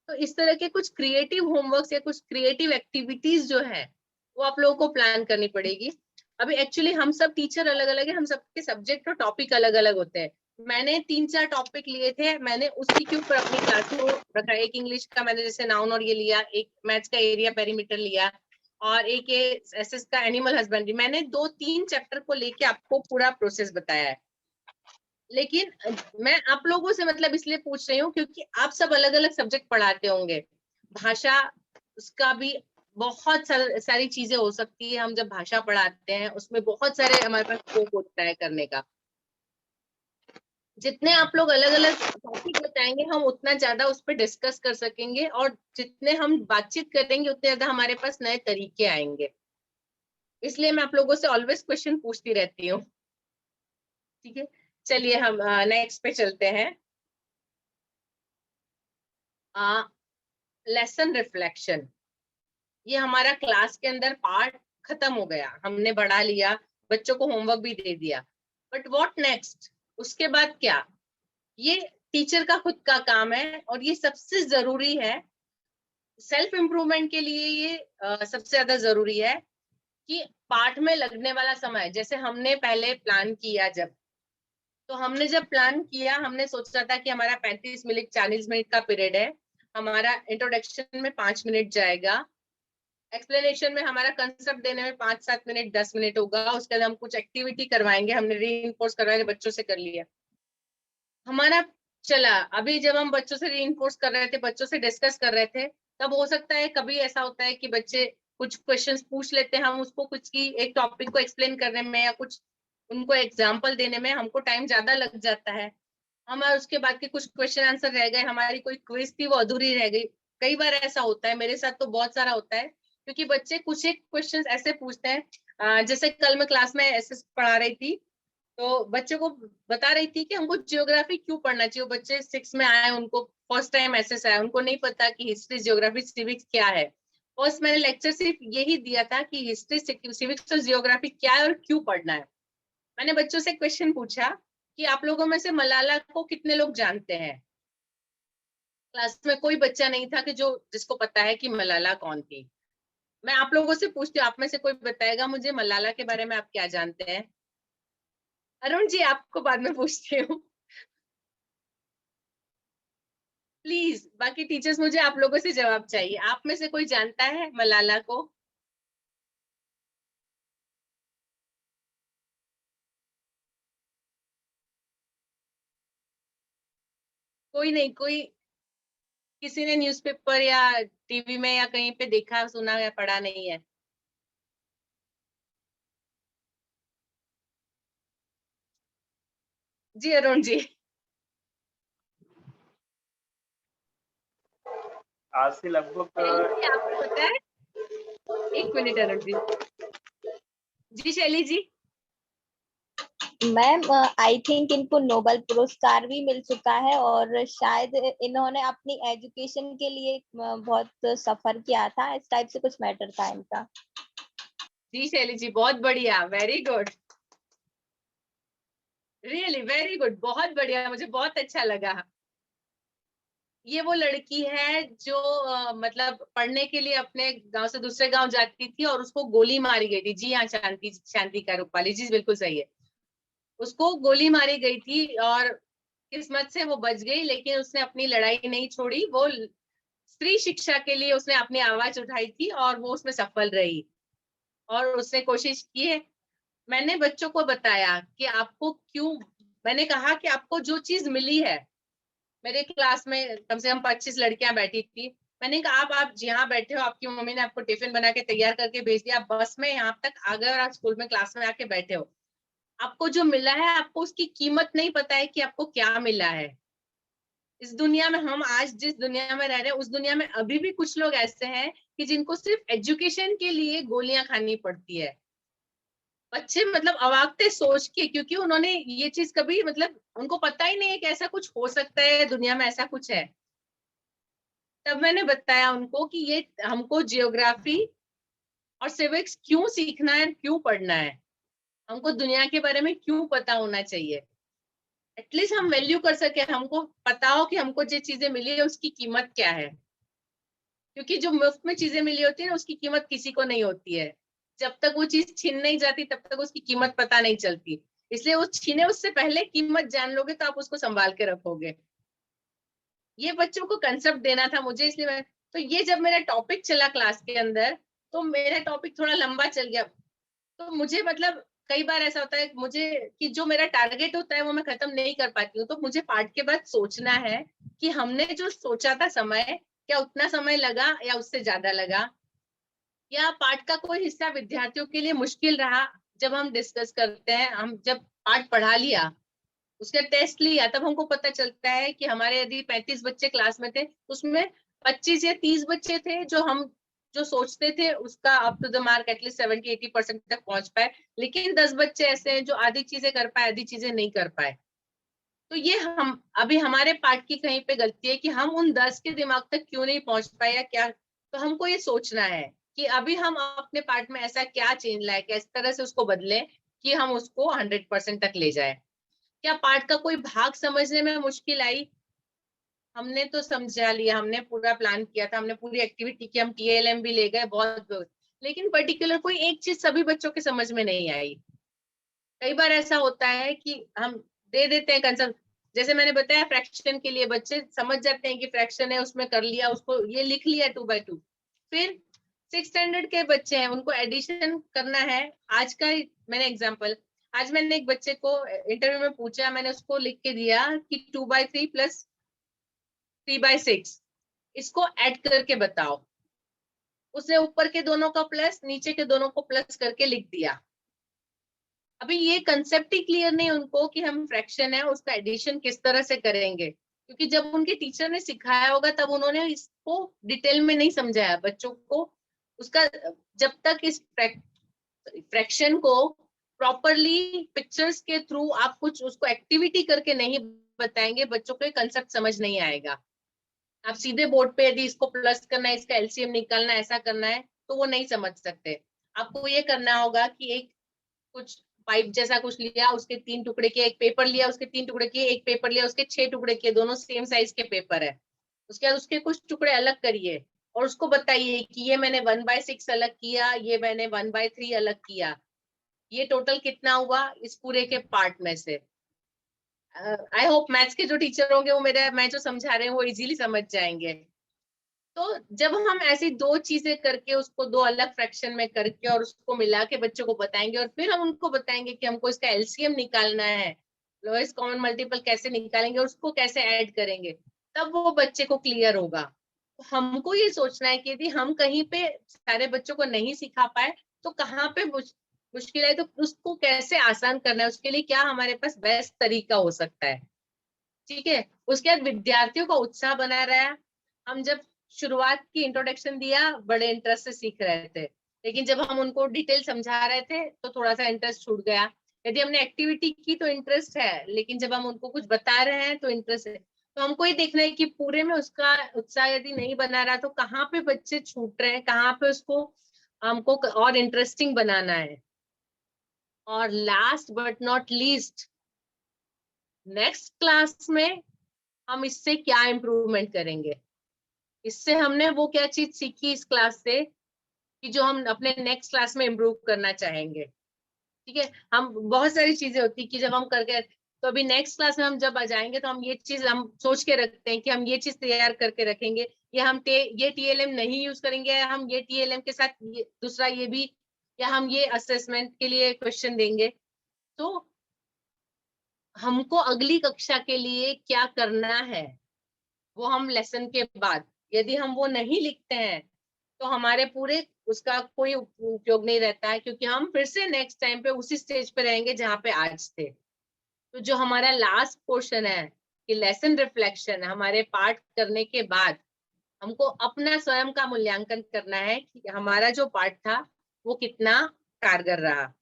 तो इस तरह के कुछ क्रिएटिव होमवर्क या कुछ क्रिएटिव एक्टिविटीज जो है वो आप लोगों को प्लान करनी पड़ेगी। अभी एक्चुअली हम सब टीचर अलग अलग है, हम सबके सब्जेक्ट और टॉपिक अलग अलग होते हैं। मैंने 3-4 टॉपिक लिए थे, मैंने उसी के ऊपर अपनी क्लास को रखा। एक इंग्लिश का मैंने जैसे नाउन और ये लिया, एक मैथ्स का एरिया पेरीमीटर लिया, और एक ये एसएस का एनिमल हस्बेंड्री। मैंने 2-3 चैप्टर को लेके आपको पूरा प्रोसेस बताया है। लेकिन मैं आप लोगों से मतलब इसलिए पूछ रही हूँ क्योंकि आप सब अलग अलग सब्जेक्ट पढ़ाते होंगे। भाषा, उसका भी बहुत सारी चीजें हो सकती है। हम जब भाषा पढ़ाते हैं उसमें बहुत सारे हमारे पास स्कोप होता है करने का। जितने आप लोग अलग अलग टॉपिक बताएंगे हम उतना ज्यादा उस पर डिस्कस कर सकेंगे, और जितने हम बातचीत करेंगे उतने ज्यादा हमारे पास नए तरीके आएंगे। इसलिए मैं आप लोगों से ऑलवेज क्वेश्चन पूछती रहती हूँ। ठीक है, चलिए हम नेक्स्ट पे चलते हैं। लेसन रिफ्लेक्शन, ये हमारा क्लास के अंदर पार्ट खत्म हो गया, हमने बढ़ा लिया, बच्चों को होमवर्क भी दे दिया। बट व्हाट नेक्स्ट, उसके बाद क्या? ये टीचर का खुद का काम है, और ये सबसे जरूरी है सेल्फ इम्प्रूवमेंट के लिए। ये सबसे ज्यादा जरूरी है कि पाठ में लगने वाला समय, जैसे हमने पहले प्लान किया जब प्लान किया, हमने सोचा था कि हमारा 35 मिनट 40 मिनट का पीरियड है। हमारा इंट्रोडक्शन में 5 मिनट जाएगा, एक्सप्लेनेशन में हमारा कंसेप्ट देने में 5-7 मिनट 10 मिनट होगा। उसके बाद हम कुछ एक्टिविटी करवाएंगे, हमने रीइंफोर्स करवाएंगे, बच्चों से कर लिया हमारा चला। अभी जब हम बच्चों से रीइंफोर्स कर रहे थे, बच्चों से डिस्कस कर रहे थे, तब हो सकता है कभी ऐसा होता है कि बच्चे कुछ क्वेश्चंस पूछ लेते हैं, हम उसको कुछ की एक टॉपिक को एक्सप्लेन करने में या कुछ उनको एग्जाम्पल देने में हमको टाइम ज्यादा लग जाता है। हमारे उसके बाद के कुछ क्वेश्चन आंसर रह गए, हमारी कोई क्विज थी वो अधूरी रह गई। कई बार ऐसा होता है, मेरे साथ तो बहुत सारा होता है, क्योंकि बच्चे कुछ एक क्वेश्चन ऐसे पूछते हैं। जैसे कल मैं क्लास में ऐसे पढ़ा रही थी, तो बच्चे को बता रही थी कि हमको जियोग्राफी क्यों पढ़ना चाहिए। बच्चे 6 में आए, उनको फर्स्ट टाइम एसएस आया, उनको नहीं पता कि हिस्ट्री, जियोग्राफी, सिविक्स क्या है। फर्स्ट मैंने लेक्चर सिर्फ यही दिया था कि हिस्ट्री, सिविक्स और जियोग्राफी क्या है और क्यों पढ़ना है। मैंने बच्चों से क्वेश्चन पूछा कि आप लोगों में से मलाला को कितने लोग जानते हैं। क्लास में कोई बच्चा नहीं था कि जिसको पता है कि मलाला कौन थी। मैं आप लोगों से पूछती हूँ, आप में से कोई बताएगा मुझे मलाला के बारे में आप क्या जानते हैं? अरुण जी, आपको बाद में पूछती हूँ प्लीज। बाकी टीचर्स, मुझे आप लोगों से जवाब चाहिए। आप में से कोई जानता है मलाला को? कोई नहीं, कोई किसी ने न्यूज़पेपर या टीवी में या कहीं पे देखा, सुना या पढ़ा नहीं है? जी अरुण जी। आज से लगभग शैली जी, आपको पता है? एक मिनट अरुण जी। जी शैली जी। मैम, आई थिंक इनको नोबेल पुरस्कार भी मिल चुका है, और शायद इन्होंने अपनी एजुकेशन के लिए बहुत सफर किया था, इस टाइप से कुछ मैटर था इनका। जी शैली जी, बहुत बढ़िया, very good, really very good, बहुत बढ़िया, मुझे बहुत अच्छा लगा। ये वो लड़की है जो मतलब पढ़ने के लिए अपने गांव से दूसरे गांव जाती थी और उसको गोली मारी गई थी। जी हाँ, शांति का रूपाली जी, बिल्कुल सही है। उसको गोली मारी गई थी और किस्मत से वो बच गई, लेकिन उसने अपनी लड़ाई नहीं छोड़ी। वो स्त्री शिक्षा के लिए उसने अपनी आवाज उठाई थी और वो उसमें सफल रही और उसने कोशिश की है। मैंने बच्चों को बताया कि आपको क्यों, मैंने कहा कि आपको जो चीज मिली है, मेरे क्लास में कम से कम 25 लड़कियां बैठी थी। मैंने कहा आप जहाँ बैठे हो, आपकी मम्मी ने आपको टिफिन बना के तैयार करके भेज दिया, आप बस में यहाँ तक आ गए और आप स्कूल में क्लास में आके बैठे हो। आपको जो मिला है, आपको उसकी कीमत नहीं पता है कि आपको क्या मिला है। इस दुनिया में, हम आज जिस दुनिया में रह रहे हैं, उस दुनिया में अभी भी कुछ लोग ऐसे हैं कि जिनको सिर्फ एजुकेशन के लिए गोलियां खानी पड़ती है। बच्चे मतलब अवाक थे सोच के, क्योंकि उन्होंने ये चीज कभी मतलब उनको पता ही नहीं है कि ऐसा कुछ हो सकता है, दुनिया में ऐसा कुछ है। तब मैंने बताया उनको कि ये हमको जियोग्राफी और सिविक्स क्यों सीखना है, क्यों पढ़ना है, हमको दुनिया के बारे में क्यों पता होना चाहिए। एटलीस्ट हम वैल्यू कर सके, हमको पता हो कि हमको जो चीजें मिली है उसकी कीमत क्या है। क्योंकि जो मुफ्त में चीजें मिली होती है ना, उसकी कीमत किसी को नहीं होती है। जब तक वो चीज छीन नहीं जाती तब तक उसकी कीमत पता नहीं चलती। इसलिए वो छीने उससे पहले कीमत जान लोगे तो आप उसको संभाल के रखोगे। ये बच्चों को कंसेप्ट देना था मुझे, इसलिए मैं, तो ये जब मेरा टॉपिक चला क्लास के अंदर तो मेरा टॉपिक थोड़ा लंबा चल गया। तो मुझे मतलब कई बार ऐसा होता है मुझे कि जो मेरा टारगेट होता है वो मैं खत्म नहीं कर पाती हूँ। तो मुझे पाठ के बाद सोचना है कि हमने जो सोचा था समय, क्या उतना समय लगा या उससे ज्यादा लगा, या पाठ का कोई हिस्सा विद्यार्थियों के लिए मुश्किल रहा। जब हम डिस्कस करते हैं, हम जब पाठ पढ़ा लिया, उसका टेस्ट लिया, तब हमको पता चलता है कि हमारे यदि 35 बच्चे क्लास में थे, उसमें 25 या 30 बच्चे थे जो हम जो सोचते थे उसका up to the mark at least 70-80% तक पहुंच पाए। लेकिन 10 बच्चे ऐसे हैं जो आधी चीजें कर पाए, आधी चीजें नहीं कर पाए। तो ये हम अभी हमारे पाठ की कहीं पे गलती है कि हम उन 10 के दिमाग तक क्यों नहीं पहुंच पाए या क्या। तो हमको ये सोचना है कि अभी हम अपने पाठ में ऐसा क्या चेंज लाए, किस तरह से उसको बदले कि हम उसको 100% तक ले जाए। क्या पाठ का कोई भाग समझने में मुश्किल आई? हमने तो समझा लिया, हमने पूरा प्लान किया था, हमने पूरी एक्टिविटी की, हम TLM भी ले गए बहुत, लेकिन पर्टिकुलर कोई एक चीज सभी बच्चों के समझ में नहीं आई। कई बार ऐसा होता है कि हम दे देते हैं कंसेप्ट, जैसे मैंने बताया फ्रैक्शन के लिए बच्चे समझ जाते हैं कि फ्रैक्शन है, उसमें कर लिया, उसको ये लिख लिया 2/2। फिर 6th स्टैंडर्ड के बच्चे हैं, उनको एडिशन करना है। आज का मैंने एग्जांपल, आज मैंने एक बच्चे को इंटरव्यू में पूछा, मैंने उसको लिख के दिया कि 2/3 प्लस 3/6 इसको ऐड करके बताओ। उसने ऊपर के दोनों का प्लस, नीचे के दोनों को प्लस करके लिख दिया। अभी ये कंसेप्ट ही क्लियर नहीं उनको कि हम फ्रैक्शन है उसका एडिशन किस तरह से करेंगे, क्योंकि जब उनके टीचर ने सिखाया होगा तब उन्होंने इसको डिटेल में नहीं समझाया बच्चों को। उसका जब तक इस फ्रैक्शन को प्रॉपरली पिक्चर्स के थ्रू आप कुछ उसको एक्टिविटी करके नहीं बताएंगे, बच्चों को कंसेप्ट समझ नहीं आएगा। आप सीधे बोर्ड पे यदि इसको प्लस करना है, इसका LCM निकालना है, ऐसा करना है, तो वो नहीं समझ सकते। आपको ये करना होगा कि एक कुछ पाइप जैसा कुछ लिया, उसके 3 टुकड़े किए, एक पेपर लिया, उसके 3 टुकड़े किए, एक पेपर लिया, उसके 6 टुकड़े किए, दोनों सेम साइज के पेपर है। उसके बाद उसके कुछ टुकड़े अलग करिए और उसको बताइए कि ये मैंने 1/6 अलग किया, ये मैंने 1/3 अलग किया, ये टोटल कितना हुआ इस पूरे के पार्ट में से। आई होप मैथ्स के जो टीचर होंगे वो मैं जो समझा रहे हैं वो इजीली समझ जाएंगे। तो जब हम ऐसी 2 चीजें करके उसको 2 अलग फ्रैक्शन में करके और उसको मिला के बच्चों को बताएंगे और फिर हम उनको बताएंगे कि हमको इसका LCM निकालना है, लोएस्ट कॉमन मल्टीपल कैसे निकालेंगे, उसको कैसे ऐड करेंगे, तब वो बच्चे को क्लियर होगा। तो हमको ये सोचना है कि यदि हम कहीं पे सारे बच्चों को नहीं सिखा पाए तो कहाँ पे मुश्किल है, तो उसको कैसे आसान करना है, उसके लिए क्या हमारे पास बेस्ट तरीका हो सकता है। ठीक है, उसके बाद विद्यार्थियों का उत्साह बना रहा। हम जब शुरुआत की इंट्रोडक्शन दिया बड़े इंटरेस्ट से सीख रहे थे, लेकिन जब हम उनको डिटेल समझा रहे थे तो थोड़ा सा इंटरेस्ट छूट गया। यदि हमने एक्टिविटी की तो इंटरेस्ट है, लेकिन जब हम उनको कुछ बता रहे हैं तो इंटरेस्ट है। तो हमको ये देखना है कि पूरे में उसका उत्साह यदि नहीं बना रहा तो कहाँ पे बच्चे छूट रहे हैं, कहाँ पे उसको हमको और इंटरेस्टिंग बनाना है। और last but not least, next class में हम इससे क्या इम्प्रूवमेंट करेंगे, इससे हमने वो क्या चीज सीखी इस क्लास से कि जो हम अपने नेक्स्ट क्लास में इम्प्रूव करना चाहेंगे। ठीक है, हम बहुत सारी चीजें होती कि जब हम करके, तो अभी नेक्स्ट क्लास में हम जब आ जाएंगे तो हम ये चीज हम सोच के रखते हैं कि हम ये चीज तैयार करके रखेंगे, या हम ये TLM नहीं यूज करेंगे, या हम ये TLM के साथ दूसरा ये भी, या हम ये असेसमेंट के लिए क्वेश्चन देंगे। तो हमको अगली कक्षा के लिए क्या करना है वो हम लेसन के बाद, यदि हम वो नहीं लिखते हैं तो हमारे पूरे उसका कोई उपयोग नहीं रहता है, क्योंकि हम फिर से नेक्स्ट टाइम पे उसी स्टेज पे रहेंगे जहाँ पे आज थे। तो जो हमारा लास्ट पोर्शन है कि लेसन रिफ्लेक्शन, हमारे पाठ करने के बाद हमको अपना स्वयं का मूल्यांकन करना है कि हमारा जो पाठ था वो कितना कारगर रहा।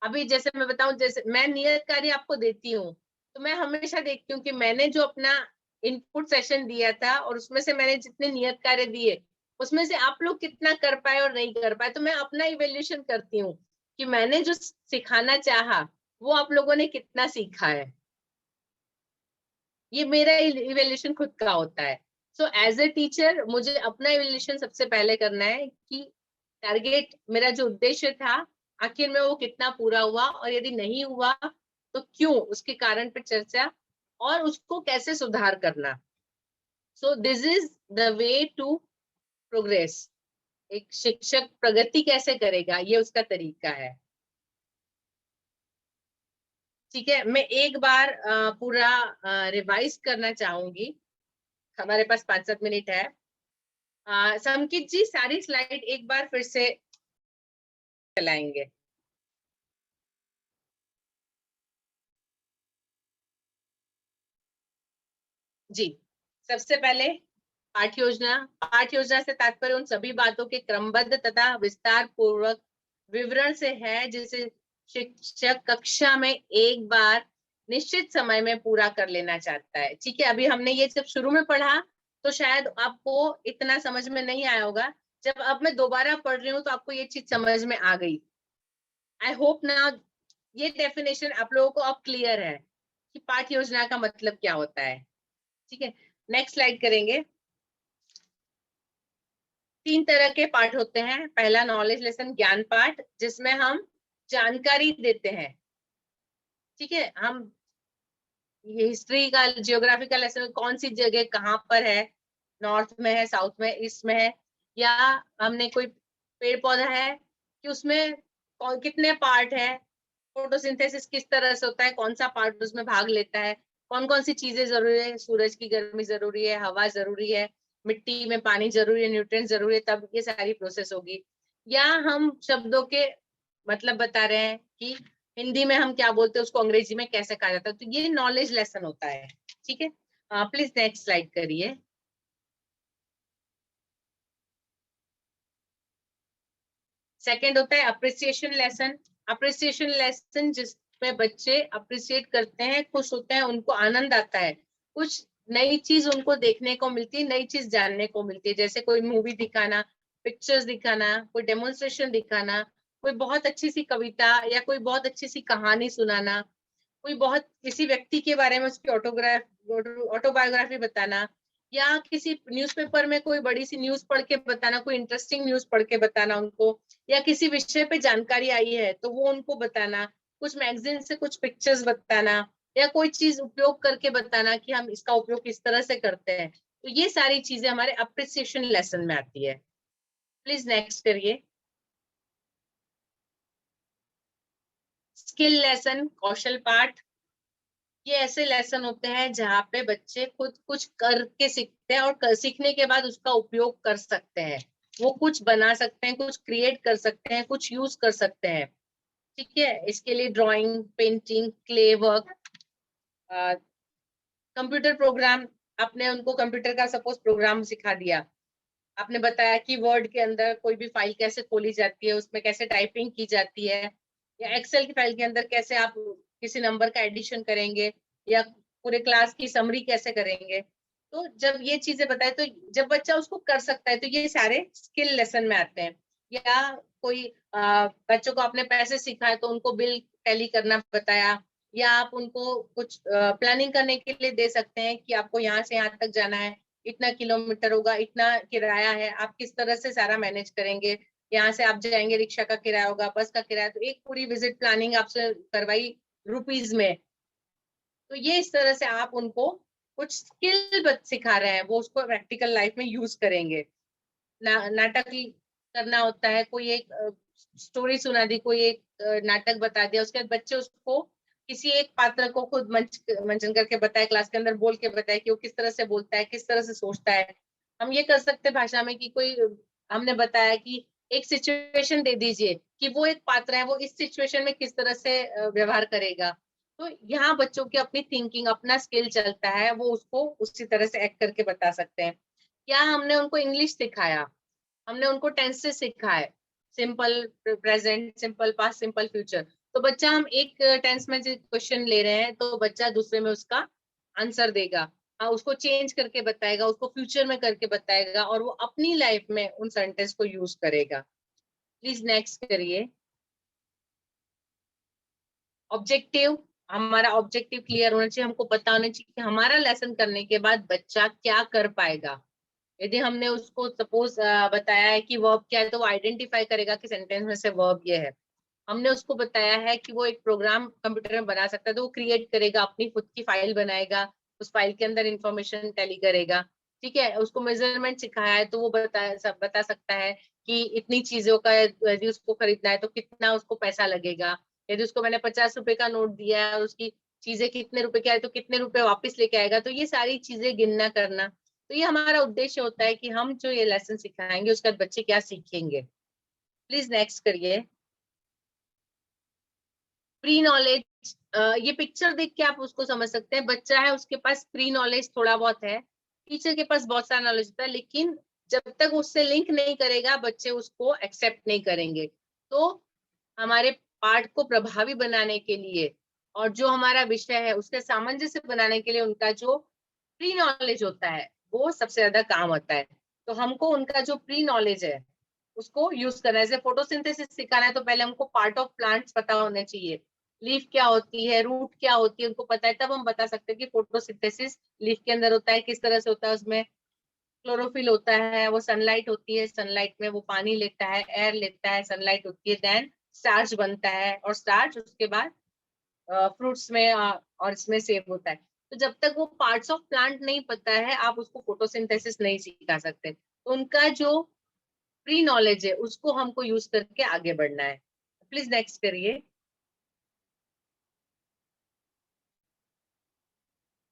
अभी जैसे मैं बताऊं, जैसे मैं नियत कार्य आपको देती हूँ तो मैं हमेशा देखती हूँ कि मैंने जो अपना इनपुट सेशन दिया था और उसमें से मैंने जितने नियत कार्य दिए उसमें से आप लोग कितना कर पाए और नहीं कर पाए। तो मैं अपना इवेल्यूशन करती हूँ कि मैंने जो सिखाना चाहा वो आप लोगों ने कितना सीखा है। ये मेरा इवेल्यूशन खुद का होता है। सो एज ए टीचर मुझे अपना इवेल्यूशन सबसे पहले करना है कि टारगेट, मेरा जो उद्देश्य था आखिर में वो कितना पूरा हुआ, और यदि नहीं हुआ तो क्यों, उसके कारण पर चर्चा और उसको कैसे सुधार करना। So this is the way to progress. एक शिक्षक प्रगति कैसे करेगा, ये उसका तरीका है। ठीक है, मैं एक बार पूरा रिवाइज करना चाहूंगी, हमारे पास 5-7 मिनट है। समकित जी सारी स्लाइड एक बार फिर से चलाएंगे। जी, सबसे पहले पाठ योजना। पाठ योजना से तात्पर्य उन सभी बातों के क्रमबद्ध तथा विस्तार पूर्वक विवरण से है जिसे शिक्षक कक्षा में एक बार निश्चित समय में पूरा कर लेना चाहता है। ठीक है, अभी हमने ये जब शुरू में पढ़ा तो शायद आपको इतना समझ में नहीं आया होगा, जब अब मैं दोबारा पढ़ रही हूँ तो आपको ये चीज समझ में आ गई। आई होप ना ये डेफिनेशन आप लोगों को अब क्लियर है कि पाठ योजना का मतलब क्या होता है। ठीक है, नेक्स्ट स्लाइड करेंगे। 3 तरह के पाठ होते हैं। पहला नॉलेज लेसन, ज्ञान पाठ, जिसमें हम जानकारी देते हैं। ठीक है, हम ये हिस्ट्री का, जियोग्राफी का लेसन, कौन सी जगह कहाँ पर है, नॉर्थ में है, साउथ में, ईस्ट में है, या हमने कोई पेड़ पौधा है कि उसमें कितने पार्ट है, फोटोसिंथेसिस किस तरह से होता है, कौन सा पार्ट उसमें भाग लेता है, कौन कौन सी चीजें जरूरी है, सूरज की गर्मी जरूरी है, हवा जरूरी है, मिट्टी में पानी जरूरी है, न्यूट्रिएंट जरूरी है, तब ये सारी प्रोसेस होगी। या हम शब्दों के मतलब बता रहे हैं कि हिंदी में हम क्या बोलते हैं उसको अंग्रेजी में कैसे कहा जाता है, तो ये नॉलेज लेसन होता है। ठीक है, प्लीज नेक्स्ट स्लाइड करिए। सेकंड होता है अप्रिसिएशन लेसन। अप्रिसिएशन लेसन जिसमें बच्चे अप्रिसिएट करते हैं, खुश होते हैं, उनको आनंद आता है, कुछ नई चीज उनको देखने को मिलती है, नई चीज जानने को मिलती है, जैसे कोई मूवी दिखाना, पिक्चर्स दिखाना, कोई डेमोन्स्ट्रेशन दिखाना, कोई बहुत अच्छी सी कविता या कोई बहुत अच्छी सी कहानी सुनाना, कोई बहुत किसी व्यक्ति के बारे में उसकी ऑटोबायोग्राफी बताना, या किसी न्यूज़पेपर में कोई बड़ी सी न्यूज पढ़ के बताना, कोई इंटरेस्टिंग न्यूज पढ़ के बताना उनको, या किसी विषय पे जानकारी आई है तो वो उनको बताना, कुछ मैगजीन से कुछ पिक्चर्स बताना, या कोई चीज उपयोग करके बताना कि हम इसका उपयोग किस तरह से करते हैं। तो ये सारी चीजें हमारे अप्रिसिएशन लेसन में आती है। प्लीज नेक्स्ट करिए। स्किल लेसन, कौशल पाठ, ये ऐसे लेसन होते हैं जहाँ पे बच्चे खुद कुछ करके सीखते हैं और सीखने के बाद उसका उपयोग कर सकते हैं। वो कुछ बना सकते हैं, कुछ क्रिएट कर सकते हैं, कुछ यूज कर सकते हैं। ठीक है, इसके लिए drawing, painting, clay work, computer program, आपने उनको कंप्यूटर का सपोज प्रोग्राम सिखा दिया, आपने बताया कि वर्ड के अंदर कोई भी फाइल कैसे खोली जाती है, उसमें कैसे टाइपिंग की जाती है, या एक्सेल की फाइल के अंदर कैसे आप किसी नंबर का एडिशन करेंगे, या पूरे क्लास की समरी कैसे करेंगे। तो जब ये चीजें बताए तो जब बच्चा उसको कर सकता है तो ये सारे स्किल लेसन में आते हैं। या कोई बच्चों को आपने पैसे सिखाए तो उनको बिल टैली करना बताया, या आप उनको कुछ प्लानिंग करने के लिए दे सकते हैं कि आपको यहाँ से यहाँ तक जाना है, इतना किलोमीटर होगा, इतना किराया है, आप किस तरह से सारा मैनेज करेंगे, यहाँ से आप जाएंगे, रिक्शा का किराया होगा, बस का किराया, तो एक पूरी विजिट प्लानिंग आपसे करवाई रुपीज में। तो ये इस तरह से आप उनको कुछ स्किल सिखा रहे हैं, वो उसको प्रैक्टिकल लाइफ में यूज करेंगे। नाटक करना होता है, कोई एक स्टोरी सुना दी, कोई एक नाटक बता दिया, उसके बाद बच्चे उसको किसी एक पात्र को खुद मंचन करके बताए, क्लास के अंदर बोल के बताए कि वो किस तरह से बोलता है, किस तरह से सोचता है। हम ये कर सकते हैं भाषा में कि कोई, हमने बताया कि एक सिचुएशन दे दीजिए कि वो एक पात्र है, वो इस सिचुएशन में किस तरह से व्यवहार करेगा। तो यहाँ बच्चों की अपनी थिंकिंग, अपना स्किल चलता है, वो उसको उसी तरह से एक्ट करके बता सकते हैं। या हमने उनको इंग्लिश सिखाया, हमने उनको टेंसेस सिखाए, simple present, simple past, simple future, तो बच्चा, हम एक टेंस में क्वेश्चन ले रहे हैं तो बच्चा दूसरे में उसका आंसर देगा, उसको चेंज करके बताएगा, उसको फ्यूचर में करके बताएगा, और वो अपनी लाइफ में उन सेंटेंस को यूज करेगा। प्लीज नेक्स्ट करिए। ऑब्जेक्टिव, हमारा ऑब्जेक्टिव क्लियर होना चाहिए, हमको पता होना चाहिए कि हमारा लेसन करने के बाद बच्चा क्या कर पाएगा। यदि हमने उसको सपोज बताया है कि वर्ब क्या है, तो वो आइडेंटिफाई करेगा कि सेंटेंस में से वर्ब ये है। हमने उसको बताया है कि वो एक प्रोग्राम कंप्यूटर में बना सकता है, तो वो क्रिएट करेगा, अपनी खुद की फाइल बनाएगा, उस फाइल के अंदर इंफॉर्मेशन टैली करेगा। ठीक है, उसको मेजरमेंट सिखाया है तो वो बता सकता है कि इतनी चीजों का यदि उसको खरीदना है तो कितना उसको पैसा लगेगा। यदि उसको मैंने 50 रुपए का नोट दिया है और उसकी चीजें कितने रुपए की आए तो कितने रुपए वापस लेके आएगा, तो ये सारी चीजें गिनना करना। तो ये हमारा उद्देश्य होता है कि हम जो ये लेसन सिखाएंगे उसके बाद बच्चे क्या सीखेंगे। प्लीज नेक्स्ट करिए। प्री नॉलेज, ये पिक्चर देख के आप उसको समझ सकते हैं, बच्चा है उसके पास प्री नॉलेज थोड़ा बहुत है, टीचर के पास बहुत सारा नॉलेज होता है, लेकिन जब तक उससे लिंक नहीं करेगा बच्चे उसको एक्सेप्ट नहीं करेंगे। तो हमारे पाठ को प्रभावी बनाने के लिए और जो हमारा विषय है उसके सामंजस्य बनाने के लिए उनका जो प्री नॉलेज होता है वो सबसे ज्यादा काम आता है। तो हमको उनका जो प्री नॉलेज है उसको यूज करना है। जैसे फोटोसिंथेसिस सिखाना है तो पहले हमको पार्ट ऑफ प्लांट्स पता होने चाहिए, लीफ क्या होती है, रूट क्या होती है, उनको पता है, तब हम बता सकते हैं कि फोटोसिंथेसिस लीफ के अंदर होता है, किस तरह से होता है, उसमें क्लोरोफिल होता है, वो सनलाइट होती है, सनलाइट में वो पानी लेता है, एयर लेता है, सनलाइट होती है, देन स्टार्च बनता है, और स्टार्च उसके बाद फ्रूट्स में और इसमें सेव होता है। तो जब तक वो पार्ट्स ऑफ प्लांट नहीं पता है आप उसको फोटोसिंथेसिस नहीं सिखा सकते। तो उनका जो प्री नॉलेज है उसको हमको यूज करके आगे बढ़ना है। प्लीज नेक्स्ट करिए।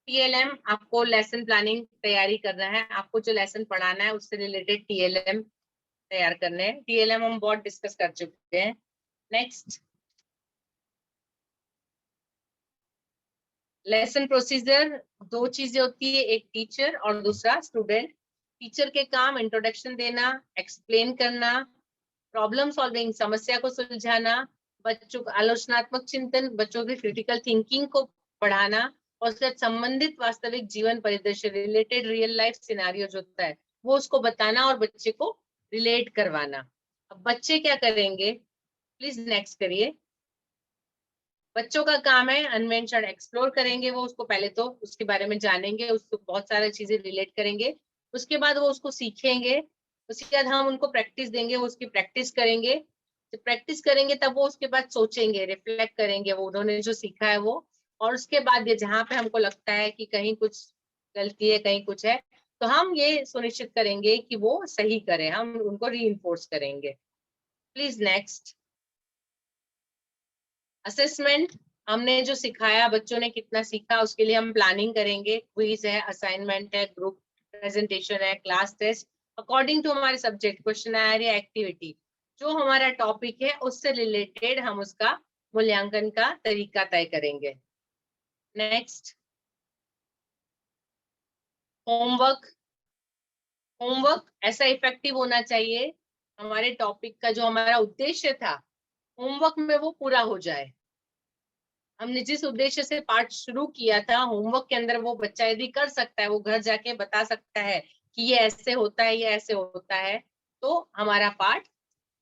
टीएलएम, आपको लेसन प्लानिंग तैयारी करना है, आपको जो लेसन पढ़ाना है उससे रिलेटेड टीएलएम तैयार करने हैं। टीएलएम हम बहुत डिस्कस कर चुके हैं। नेक्स्ट, लेसन प्रोसीजर, दो चीजें होती है, एक टीचर और दूसरा स्टूडेंट। टीचर के काम इंट्रोडक्शन देना, एक्सप्लेन करना, प्रॉब्लम सॉल्विंग, समस्या को सुलझाना, बच्चों का आलोचनात्मक चिंतन, बच्चों की क्रिटिकल थिंकिंग को बढ़ाना, और उसके साथ संबंधित वास्तविक जीवन परिदृश्य, रिलेटेड रियल लाइफ सिनेरियो जो होता है वो उसको बताना और बच्चे को रिलेट करवाना। अब बच्चे क्या करेंगे, प्लीज नेक्स्ट करिए। बच्चों का काम है अन्वेषण, एक्सप्लोर करेंगे वो उसको, पहले तो उसके बारे में जानेंगे, उसको बहुत सारी चीजें रिलेट करेंगे, उसके बाद वो उसको सीखेंगे, उसके बाद हम उनको प्रैक्टिस देंगे, वो उसकी प्रैक्टिस करेंगे। जब प्रैक्टिस करेंगे तब वो उसके बाद सोचेंगे, रिफ्लेक्ट करेंगे वो उन्होंने जो सीखा है वो, और उसके बाद ये जहाँ पे हमको लगता है कि कहीं कुछ गलती है, कहीं कुछ है, तो हम ये सुनिश्चित करेंगे कि वो सही करें, हम उनको रीइंफोर्स करेंगे। Please next. असेसमेंट, हमने जो सिखाया बच्चों ने कितना सीखा उसके लिए हम प्लानिंग करेंगे, क्विज है, असाइनमेंट है, ग्रुप प्रेजेंटेशन है, क्लास टेस्ट, अकॉर्डिंग टू हमारे सब्जेक्ट, क्वेश्चनर या एक्टिविटी, जो हमारा टॉपिक है उससे रिलेटेड हम उसका मूल्यांकन का तरीका तय करेंगे। Next, homework. होमवर्क ऐसा इफेक्टिव होना चाहिए, हमारे टॉपिक का जो हमारा उद्देश्य था होमवर्क में वो पूरा हो जाए। हमने जिस उद्देश्य से पाठ शुरू किया था होमवर्क के अंदर वो बच्चा यदि कर सकता है, वो घर जाके बता सकता है कि ये ऐसे होता है, ये ऐसे होता है, तो हमारा पाठ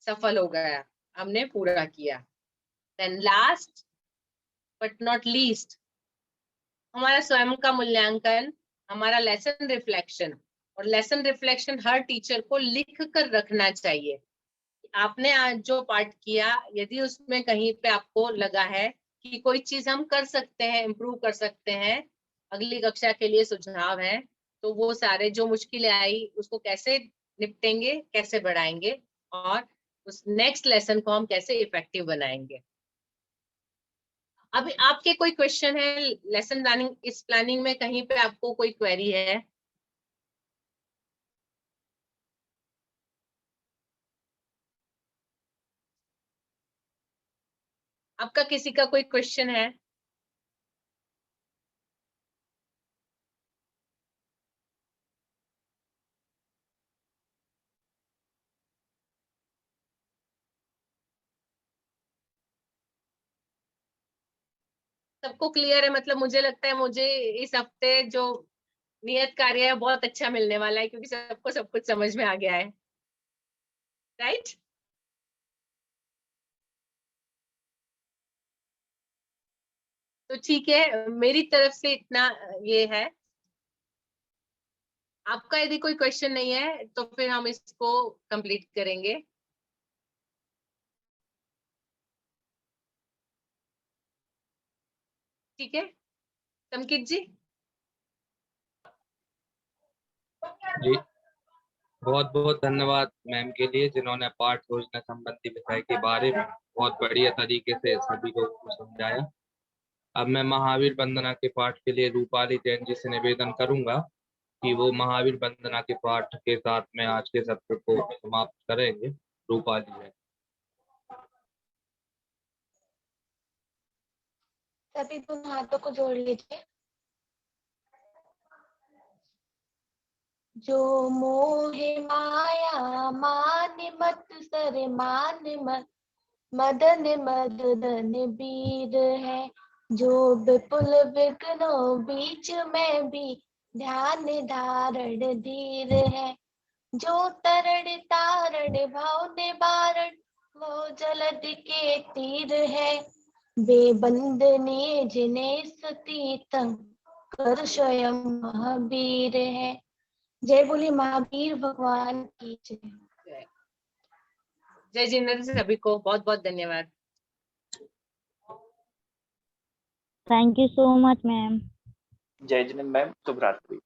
सफल हो गया, हमने पूरा किया। Then last but not least, हमारा स्वयं का मूल्यांकन, हमारा लेसन रिफ्लेक्शन। और लेसन रिफ्लेक्शन हर टीचर को लिख कर रखना चाहिए। आपने आज जो पाठ किया यदि उसमें कहीं पे आपको लगा है कि कोई चीज हम कर सकते हैं, इम्प्रूव कर सकते हैं, अगली कक्षा के लिए सुझाव है, तो वो सारे जो मुश्किलें आई उसको कैसे निपटेंगे, कैसे बढ़ाएंगे, और उस नेक्स्ट लेसन को हम कैसे इफेक्टिव बनाएंगे। अभी आपके कोई क्वेश्चन है लेसन प्लानिंग, इस प्लानिंग में कहीं पे आपको कोई क्वेरी है? आपका किसी का कोई क्वेश्चन है? सबको क्लियर है? मतलब मुझे लगता है मुझे इस हफ्ते जो नियत कार्य है बहुत अच्छा मिलने वाला है, क्योंकि सबको सब कुछ समझ में आ गया है, राइट? तो ठीक है, मेरी तरफ से इतना ये है। आपका यदि कोई क्वेश्चन नहीं है तो फिर हम इसको कंप्लीट करेंगे। ठीक है तमकित जी। जी बहुत बहुत धन्यवाद मैम के लिए, जिन्होंने पाठ योजना संबंधी विषय के बारे में बहुत बढ़िया तरीके से सभी लोगों को समझाया। अब मैं महावीर वंदना के पाठ के लिए रूपाली जैन जी से निवेदन करूंगा कि वो महावीर वंदना के पाठ के साथ में आज के सत्र को समाप्त करेंगे। रूपाली जैन। सभी दोनों हाथों को जोड़ लीजिए। जो मोहे माया मान मत सर मान मत, मदन मदन बीर है। जो विपुल विघ्नों बीच में भी ध्यान धारण धीर है। जो तरड़ तारण भाव निवारण वो जलद के तीर है। बेबंदनीय जिन्हें सतीतं कर स्वयं महावीर है। जय बोली महावीर भगवान की जय। जय जिनेंद्र सभी को बहुत बहुत धन्यवाद। Thank you so much ma'am. जय जिनेंद्र मैम, शुभ रात्रि।